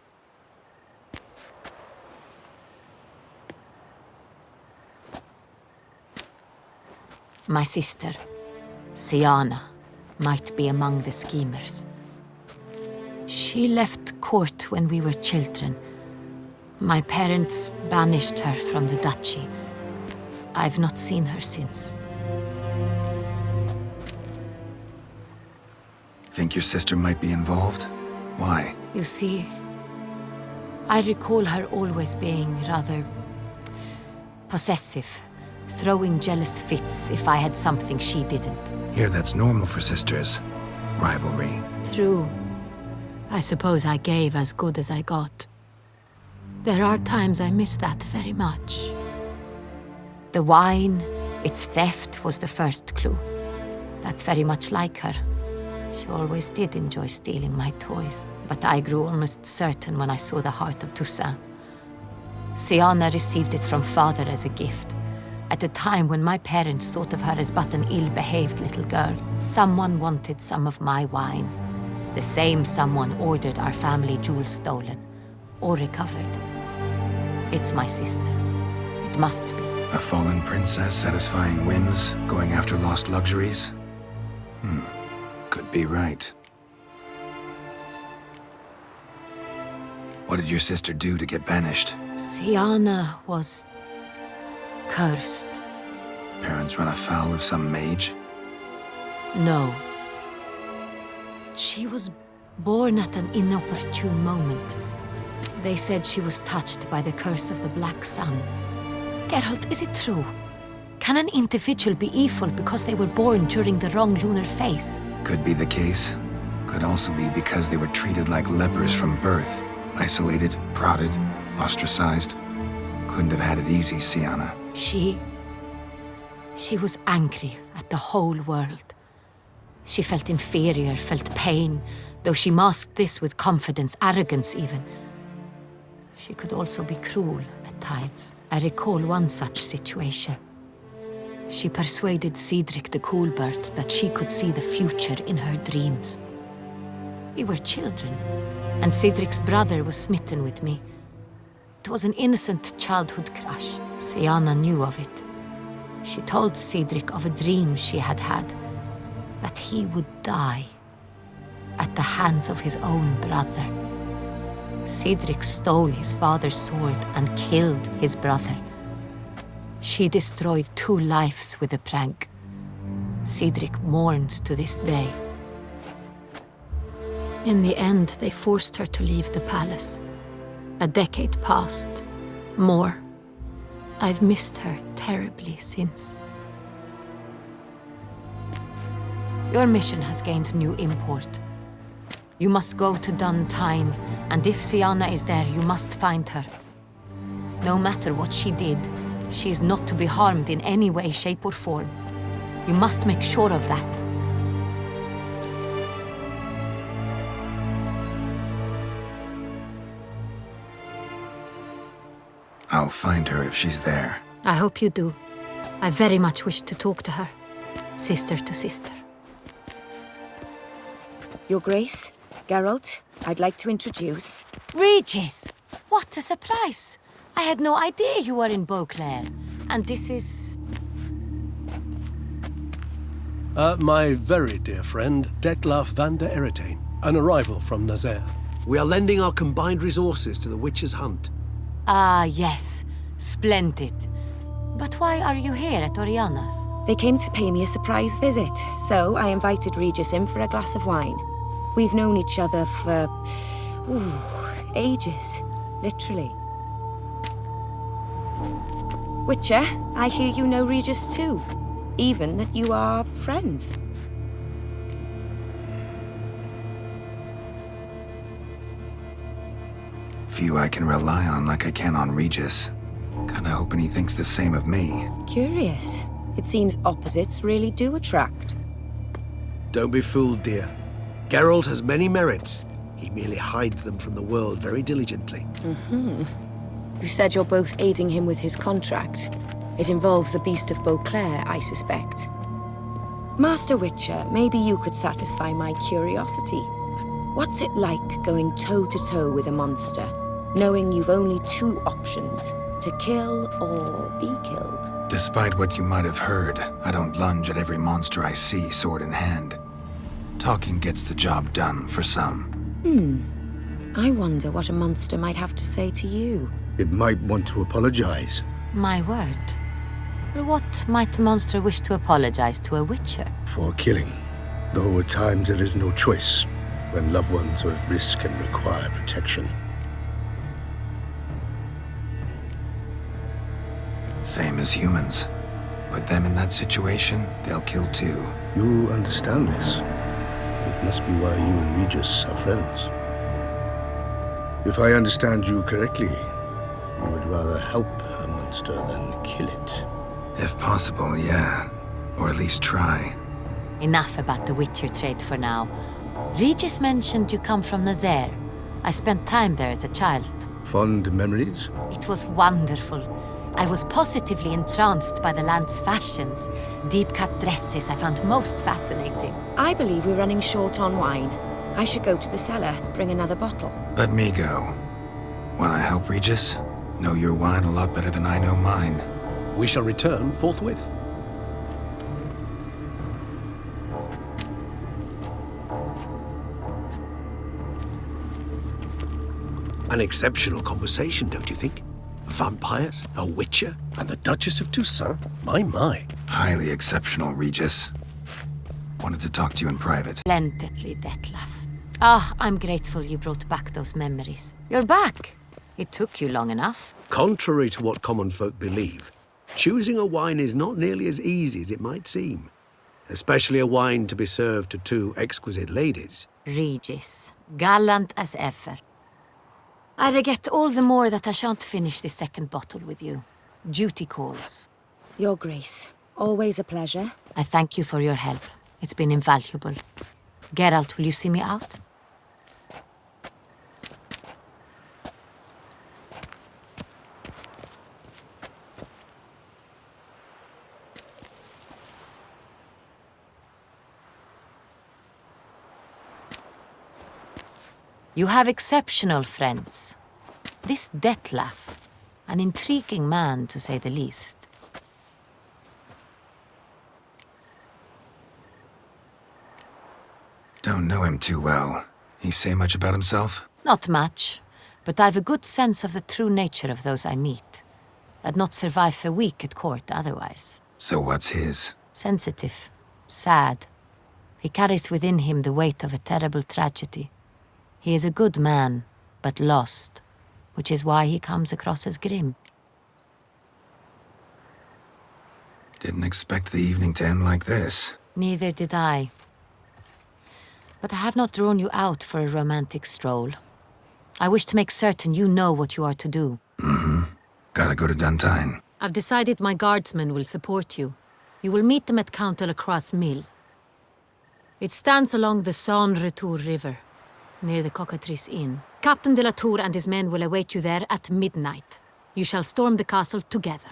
My sister, Siana, might be among the schemers. She left court when we were children. My parents banished her from the duchy. I've not seen her since. Think your sister might be involved? Why? You see, I recall her always being rather possessive, throwing jealous fits if I had something she didn't. Here, that's normal for sisters. Rivalry. True. I suppose I gave as good as I got. There are times I miss that very much. The wine, its theft, was the first clue. That's very much like her. She always did enjoy stealing my toys, but I grew almost certain when I saw the heart of Toussaint. Siana received it from father as a gift. At a time when my parents thought of her as but an ill-behaved little girl, someone wanted some of my wine. The same someone ordered our family jewels stolen, or recovered. It's my sister. It must be. A fallen princess satisfying whims, going after lost luxuries? Could be right. What did your sister do to get banished? Siana was cursed. Parents run afoul of some mage? No. She was born at an inopportune moment. They said she was touched by the curse of the Black Sun. Geralt, is it true? Can an individual be evil because they were born during the wrong lunar phase? Could be the case. Could also be because they were treated like lepers from birth. Isolated, prodded, ostracized. Couldn't have had it easy, Siana. She was angry at the whole world. She felt inferior, felt pain, though she masked this with confidence, arrogance even. She could also be cruel at times. I recall one such situation. She persuaded Cedric the Coolbird that she could see the future in her dreams. We were children, and Cedric's brother was smitten with me. It was an innocent childhood crush. Siana knew of it. She told Cedric of a dream she had had, that he would die at the hands of his own brother. Cedric stole his father's sword and killed his brother. She destroyed 2 lives with a prank. Cedric mourns to this day. In the end, they forced her to leave the palace. A decade passed. More. I've missed her terribly since. Your mission has gained new import. You must go to Duntine, and if Sianna is there, you must find her. No matter what she did, she is not to be harmed in any way, shape, or form. You must make sure of that. I'll find her if she's there. I hope you do. I very much wish to talk to her. Sister to sister. Your Grace, Geralt, I'd like to introduce... Regis! What a surprise! I had no idea you were in Beauclair. And this is... My very dear friend, Detlef van der Eretain, an arrival from Nazaire. We are lending our combined resources to the Witch's Hunt. Ah, yes. Splendid. But why are you here at Oriana's? They came to pay me a surprise visit, so I invited Regis in for a glass of wine. We've known each other for... ages. Literally. Witcher, I hear you know Regis too. Even that you are friends. Few I can rely on like I can on Regis. Kinda hoping he thinks the same of me. Curious. It seems opposites really do attract. Don't be fooled, dear. Geralt has many merits. He merely hides them from the world very diligently. You said you're both aiding him with his contract. It involves the Beast of Beauclair, I suspect. Master Witcher, maybe you could satisfy my curiosity. What's it like going toe-to-toe with a monster, knowing you've only two options, to kill or be killed? Despite what you might have heard, I don't lunge at every monster I see sword in hand. Talking gets the job done for some. I wonder what a monster might have to say to you. It might want to apologize. My word. For what might the monster wish to apologize to a witcher? For killing. Though at times there is no choice, when loved ones are at risk and require protection. Same as humans. Put them in that situation, they'll kill too. You understand this. It must be why you and Regis are friends. If I understand you correctly, you would rather help a monster than kill it. If possible, yeah. Or at least try. Enough about the witcher trade for now. Regis mentioned you come from Nazaire. I spent time there as a child. Fond memories? It was wonderful. I was positively entranced by the land's fashions. Deep-cut dresses I found most fascinating. I believe we're running short on wine. I should go to the cellar, bring another bottle. Let me go. Wanna help, Regis? Know your wine a lot better than I know mine. We shall return forthwith. An exceptional conversation, don't you think? Vampires, a witcher, and the Duchess of Toussaint? My. Highly exceptional, Regis. Wanted to talk to you in private. Splendidly, Detlef. Ah, I'm grateful you brought back those memories. You're back. It took you long enough. Contrary to what common folk believe, choosing a wine is not nearly as easy as it might seem. Especially a wine to be served to two exquisite ladies. Regis, gallant as ever. I regret all the more that I shan't finish this second bottle with you. Duty calls. Your Grace, always a pleasure. I thank you for your help. It's been invaluable. Geralt, will you see me out? You have exceptional friends. This Detlef, an intriguing man to say the least. Don't know him too well. He say much about himself? Not much, but I've a good sense of the true nature of those I meet. I'd not survive a week at court otherwise. So what's his? Sensitive, sad. He carries within him the weight of a terrible tragedy. He is a good man, but lost, which is why he comes across as grim. Didn't expect the evening to end like this. Neither did I. But I have not drawn you out for a romantic stroll. I wish to make certain you know what you are to do. Mm-hmm. Gotta go to Duntine. I've decided my guardsmen will support you. You will meet them at Count de la Croix's mill. It stands along the Saône-Retour River, near the Cockatrice Inn. Captain de la Tour and his men will await you there at midnight. You shall storm the castle together.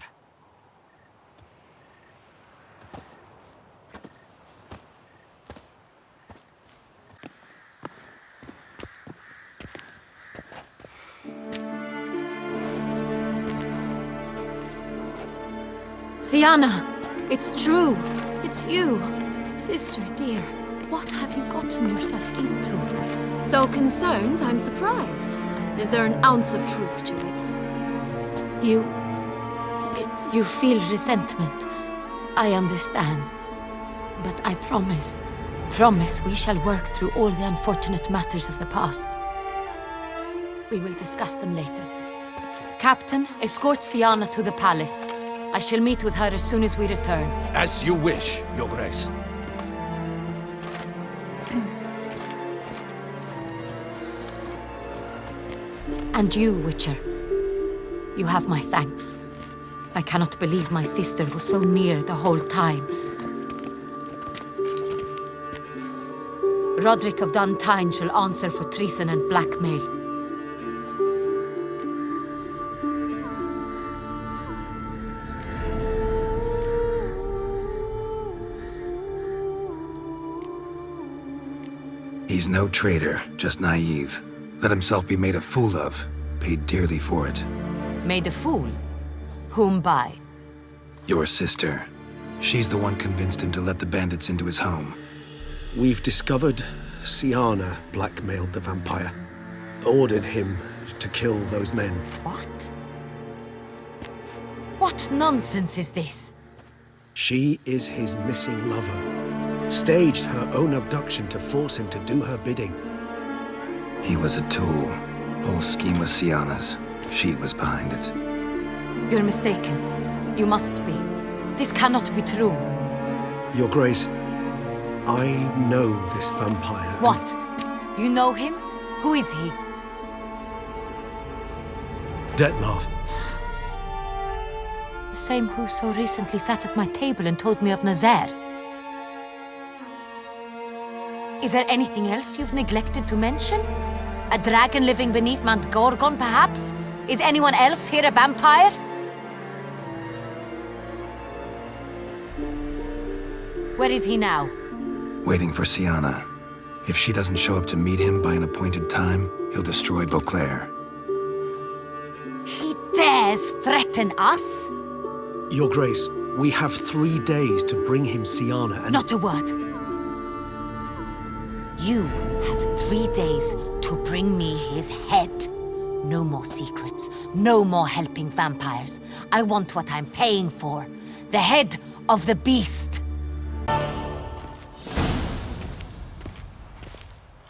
Sienna! It's true! It's you! Sister, dear, what have you gotten yourself into? So concerned, I'm surprised. Is there an ounce of truth to it? You feel resentment. I understand. But I promise we shall work through all the unfortunate matters of the past. We will discuss them later. Captain, escort Sienna to the palace. I shall meet with her as soon as we return. As you wish, Your Grace. And you, Witcher. You have my thanks. I cannot believe my sister was so near the whole time. Roderick of Duntine shall answer for treason and blackmail. He's no traitor, just naive. Let himself be made a fool of, paid dearly for it. Made a fool? Whom by? Your sister. She's the one convinced him to let the bandits into his home. We've discovered Sienna blackmailed the vampire. Ordered him to kill those men. What? What nonsense is this? She is his missing lover. Staged her own abduction to force him to do her bidding. He was a tool. Whole scheme was Sienna's. She was behind it. You're mistaken. You must be. This cannot be true. Your Grace, I know this vampire. What? You know him? Who is he? Detlaff. The same who so recently sat at my table and told me of Nazaire. Is there anything else you've neglected to mention? A dragon living beneath Mount Gorgon, perhaps? Is anyone else here a vampire? Where is he now? Waiting for Sienna. If she doesn't show up to meet him by an appointed time, he'll destroy Beauclair. He dares threaten us? Your Grace, we have 3 days to bring him Sienna and— Not a word. You have 3 days to bring me his head. No more secrets. No more helping vampires. I want what I'm paying for. The head of the beast.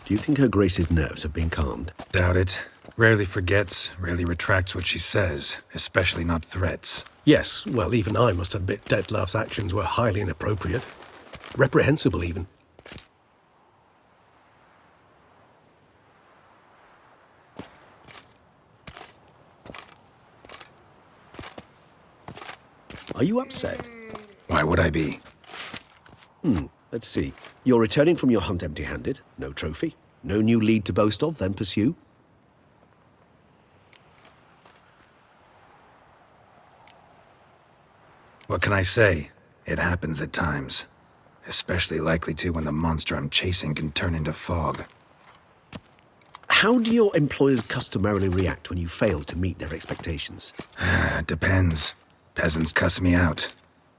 Do you think Her Grace's nerves have been calmed? Doubt it. Rarely forgets, rarely retracts what she says, especially not threats. Yes, well, even I must admit Detlaff's actions were highly inappropriate. Reprehensible, even. Are you upset? Why would I be? Let's see. You're returning from your hunt empty-handed. No trophy. No new lead to boast of, then pursue. What can I say? It happens at times. Especially likely to when the monster I'm chasing can turn into fog. How do your employers customarily react when you fail to meet their expectations? Depends. Peasants cuss me out.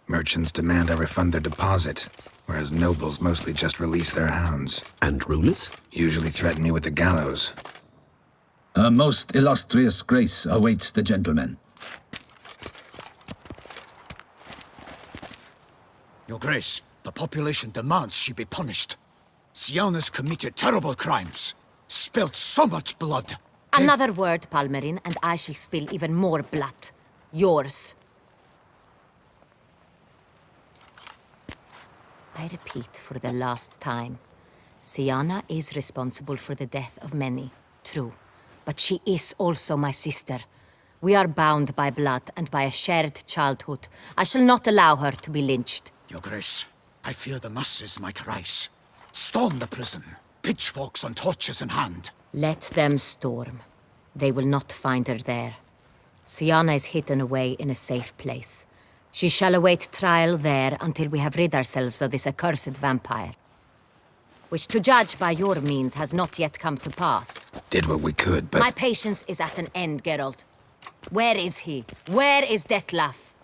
Merchants demand I refund their deposit, whereas nobles mostly just release their hounds. And rulers? Usually threaten me with the gallows. Her most illustrious grace awaits the gentleman. Your Grace, the population demands she be punished. Sienna's committed terrible crimes. Spilt so much blood. Another word, Palmerin, and I shall spill even more blood. Yours. I repeat for the last time. Sienna is responsible for the death of many, true. But she is also my sister. We are bound by blood and by a shared childhood. I shall not allow her to be lynched. Your Grace, I fear the masses might rise. Storm the prison, pitchforks and torches in hand. Let them storm. They will not find her there. Sienna is hidden away in a safe place. She shall await trial there until we have rid ourselves of this accursed vampire. Which, to judge by your means, has not yet come to pass. Did what we could, but... My patience is at an end, Geralt. Where is he? Where is Detlef?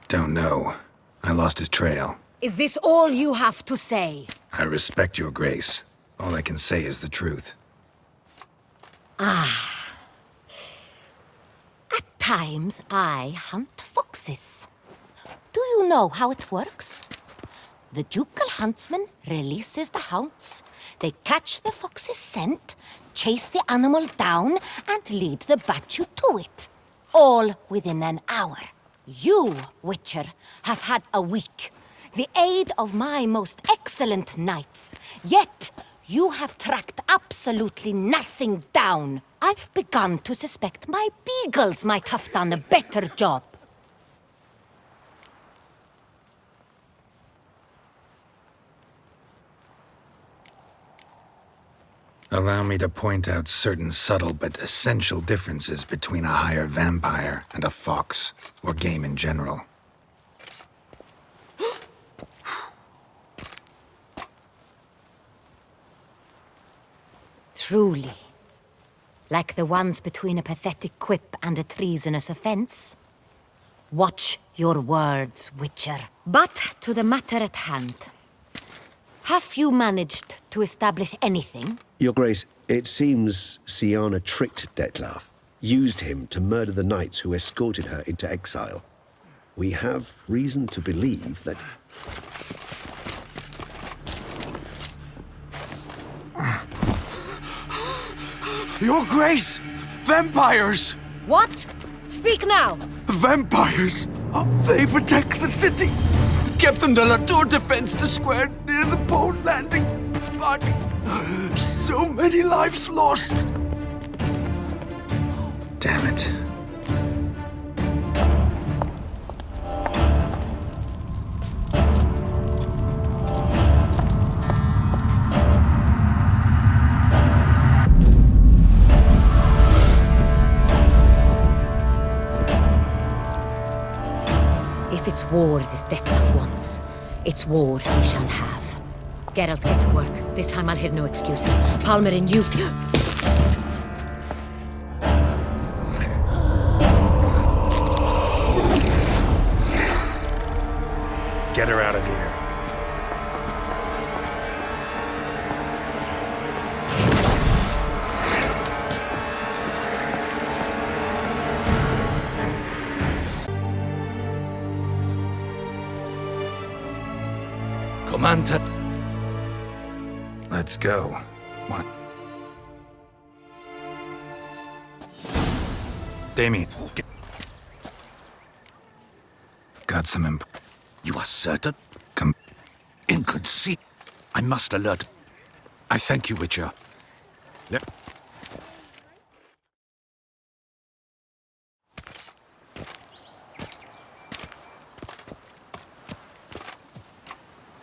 Don't know. I lost his trail. Is this all you have to say? I respect your grace. All I can say is the truth. Ah. At times, I hunt foxes. Do you know how it works? The ducal huntsman releases the hounds. They catch the fox's scent, chase the animal down, and lead the battue to it. All within an hour. You, Witcher, have had a week. The aid of my most excellent knights. Yet, you have tracked absolutely nothing down. I've begun to suspect my beagles might have done a better job. Allow me to point out certain subtle but essential differences between a higher vampire and a fox, or game in general. Truly. Like the ones between a pathetic quip and a treasonous offense. Watch your words, Witcher. But to the matter at hand. Have you managed to establish anything? Your Grace, it seems Sienna tricked Detlef, used him to murder the knights who escorted her into exile. We have reason to believe that... Your Grace! Vampires! What? Speak now! Vampires! They protect the city! Captain de la Tour defends the square near the boat landing, but so many lives lost. Damn it. If it's war this Detlef wants, it's war he shall have. Geralt, get to work. This time I'll hear no excuses. Palmer and you... Get her out of here. Commander... Let's go. What? Damien. Got some You are certain? Come. Inconceivable. I must alert. I thank you, Witcher.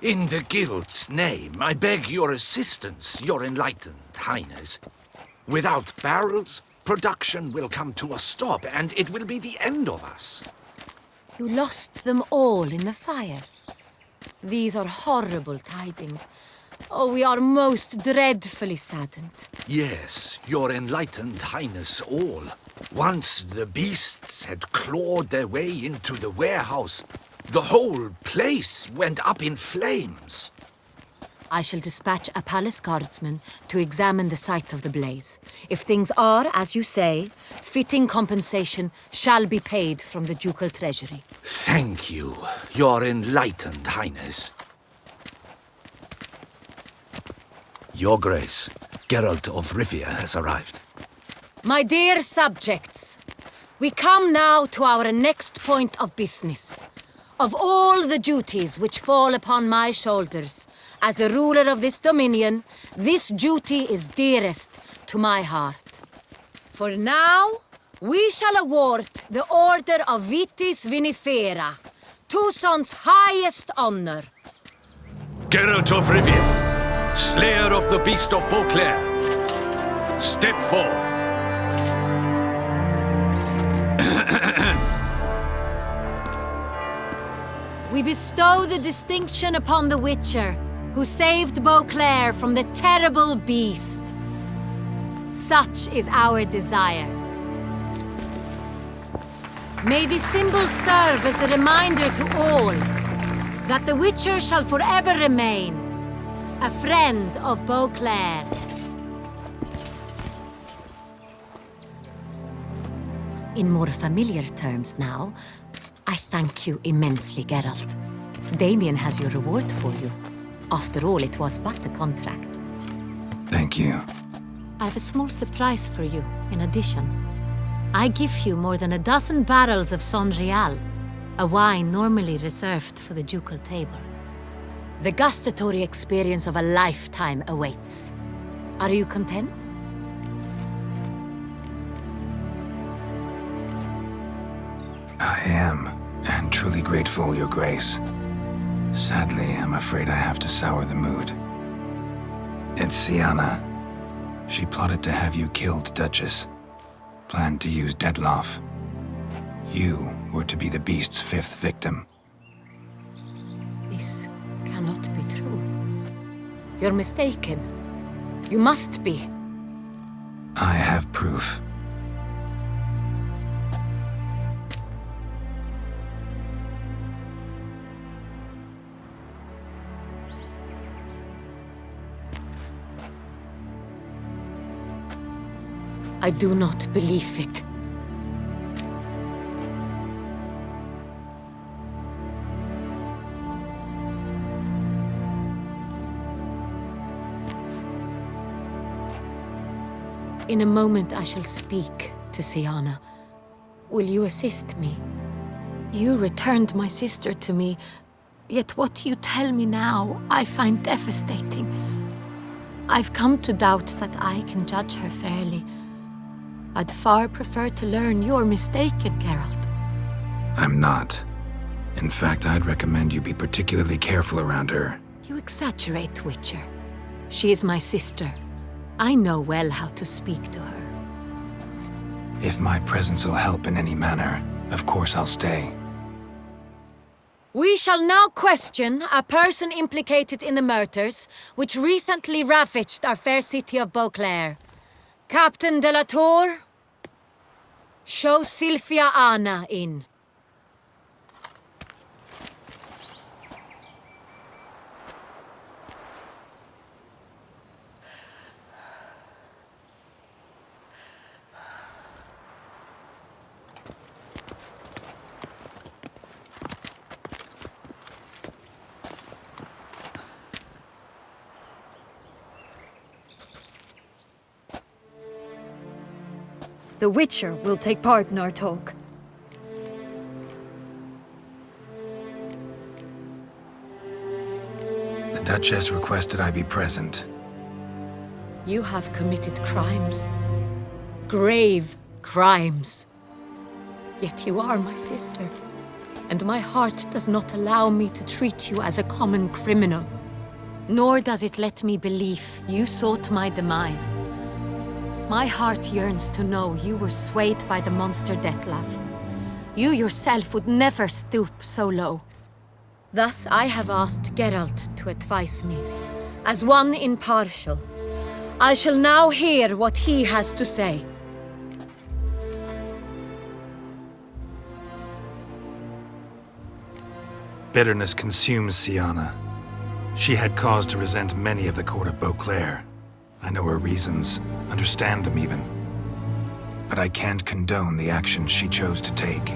In the Guild's name, I beg your assistance, your enlightened highness. Without barrels, production will come to a stop, and it will be the end of us. You lost them all in the fire. These are horrible tidings. Oh, we are most dreadfully saddened. Yes, your enlightened highness all. Once the beasts had clawed their way into the warehouse, the whole place went up in flames. I shall dispatch a palace guardsman to examine the site of the blaze. If things are, as you say, fitting compensation shall be paid from the ducal treasury. Thank you, your enlightened highness. Your Grace, Geralt of Rivia has arrived. My dear subjects, we come now to our next point of business. Of all the duties which fall upon my shoulders, as the ruler of this dominion, this duty is dearest to my heart. For now, we shall award the Order of Vitis Vinifera, Tucson's highest honor. Geralt of Rivia, slayer of the beast of Beauclair, step forth. We bestow the distinction upon the Witcher, who saved Beauclair from the terrible beast. Such is our desire. May the symbol serve as a reminder to all that the Witcher shall forever remain a friend of Beauclair. In more familiar terms now, I thank you immensely, Geralt. Damien has your reward for you. After all, it was but a contract. Thank you. I have a small surprise for you, in addition. I give you more than a dozen barrels of Sonreal, a wine normally reserved for the ducal table. The gustatory experience of a lifetime awaits. Are you content? I am, and truly grateful, Your Grace. Sadly, I'm afraid I have to sour the mood. It's Sienna. She plotted to have you killed, Duchess. Planned to use Detloff. You were to be the beast's 5th victim. This cannot be true. You're mistaken. You must be. I have proof. I do not believe it. In a moment I shall speak to Sienna. Will you assist me? You returned my sister to me, yet what you tell me now I find devastating. I've come to doubt that I can judge her fairly. I'd far prefer to learn you're mistaken, Geralt. I'm not. In fact, I'd recommend you be particularly careful around her. You exaggerate, Witcher. She is my sister. I know well how to speak to her. If my presence will help in any manner, of course I'll stay. We shall now question a person implicated in the murders which recently ravaged our fair city of Beauclair. Captain de la Tour, show Sylvia Anna in. The Witcher will take part in our talk. The Duchess requested I be present. You have committed crimes. Grave crimes. Yet you are my sister, and my heart does not allow me to treat you as a common criminal. Nor does it let me believe you sought my demise. My heart yearns to know you were swayed by the monster Detloff. You yourself would never stoop so low. Thus I have asked Geralt to advise me, as one impartial. I shall now hear what he has to say. Bitterness consumes Sienna. She had cause to resent many of the court of Beauclair. I know her reasons, understand them even. But I can't condone the actions she chose to take.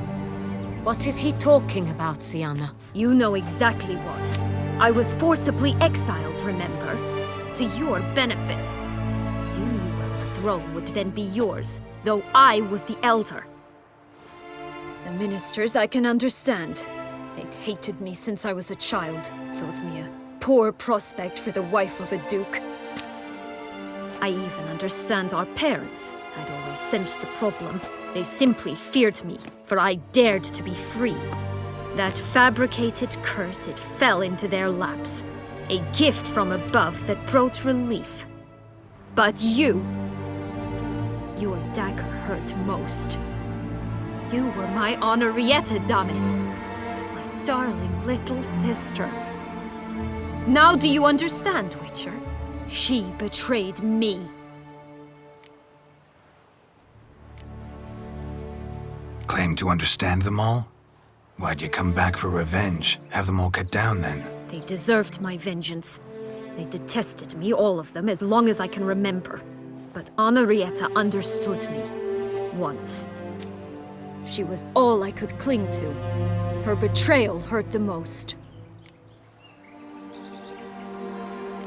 What is he talking about, Sienna? You know exactly what. I was forcibly exiled, remember? To your benefit. You knew well the throne would then be yours, though I was the elder. The ministers I can understand. They'd hated me since I was a child, thought me a poor prospect for the wife of a duke. I even understand our parents had always sensed the problem. They simply feared me, for I dared to be free. That fabricated curse, it fell into their laps. A gift from above that brought relief. But you... your dagger hurt most. You were my Henrietta, damn it. My darling little sister. Now do you understand, Witcher? She betrayed me. Claim to understand them all? Why'd you come back for revenge? Have them all cut down then? They deserved my vengeance. They detested me, all of them, as long as I can remember. But Henrietta understood me. Once. She was all I could cling to. Her betrayal hurt the most.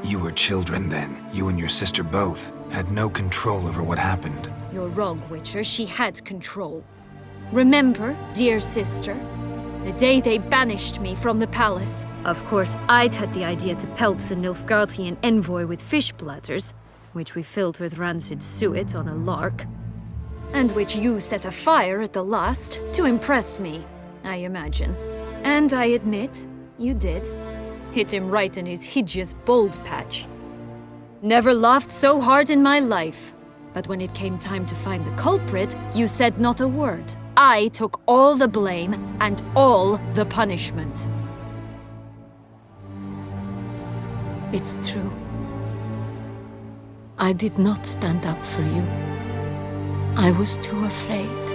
You were children then. You and your sister both had no control over what happened. You're wrong, Witcher. She had control. Remember, dear sister, the day they banished me from the palace. Of course, I'd had the idea to pelt the Nilfgaardian envoy with fish bladders, which we filled with rancid suet on a lark, and which you set afire at the last to impress me, I imagine. And I admit, you did. Hit him right in his hideous bald patch. Never laughed so hard in my life. But when it came time to find the culprit, you said not a word. I took all the blame and all the punishment. It's true. I did not stand up for you. I was too afraid.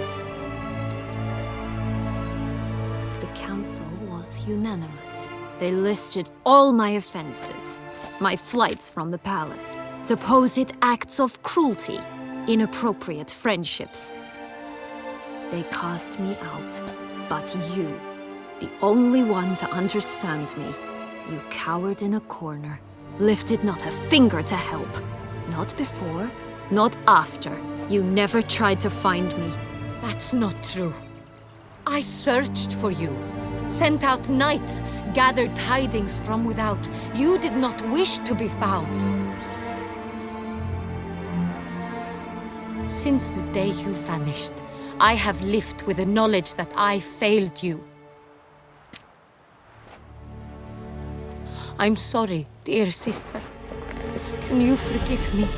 The council was unanimous. They listed all my offenses. My flights from the palace, supposed acts of cruelty, inappropriate friendships. They cast me out. But you, the only one to understand me, you cowered in a corner, lifted not a finger to help. Not before, not after. You never tried to find me. That's not true. I searched for you, sent out knights, gathered tidings from without. You did not wish to be found. Since the day you vanished, I have lived with the knowledge that I failed you. I'm sorry, dear sister. Can you forgive me?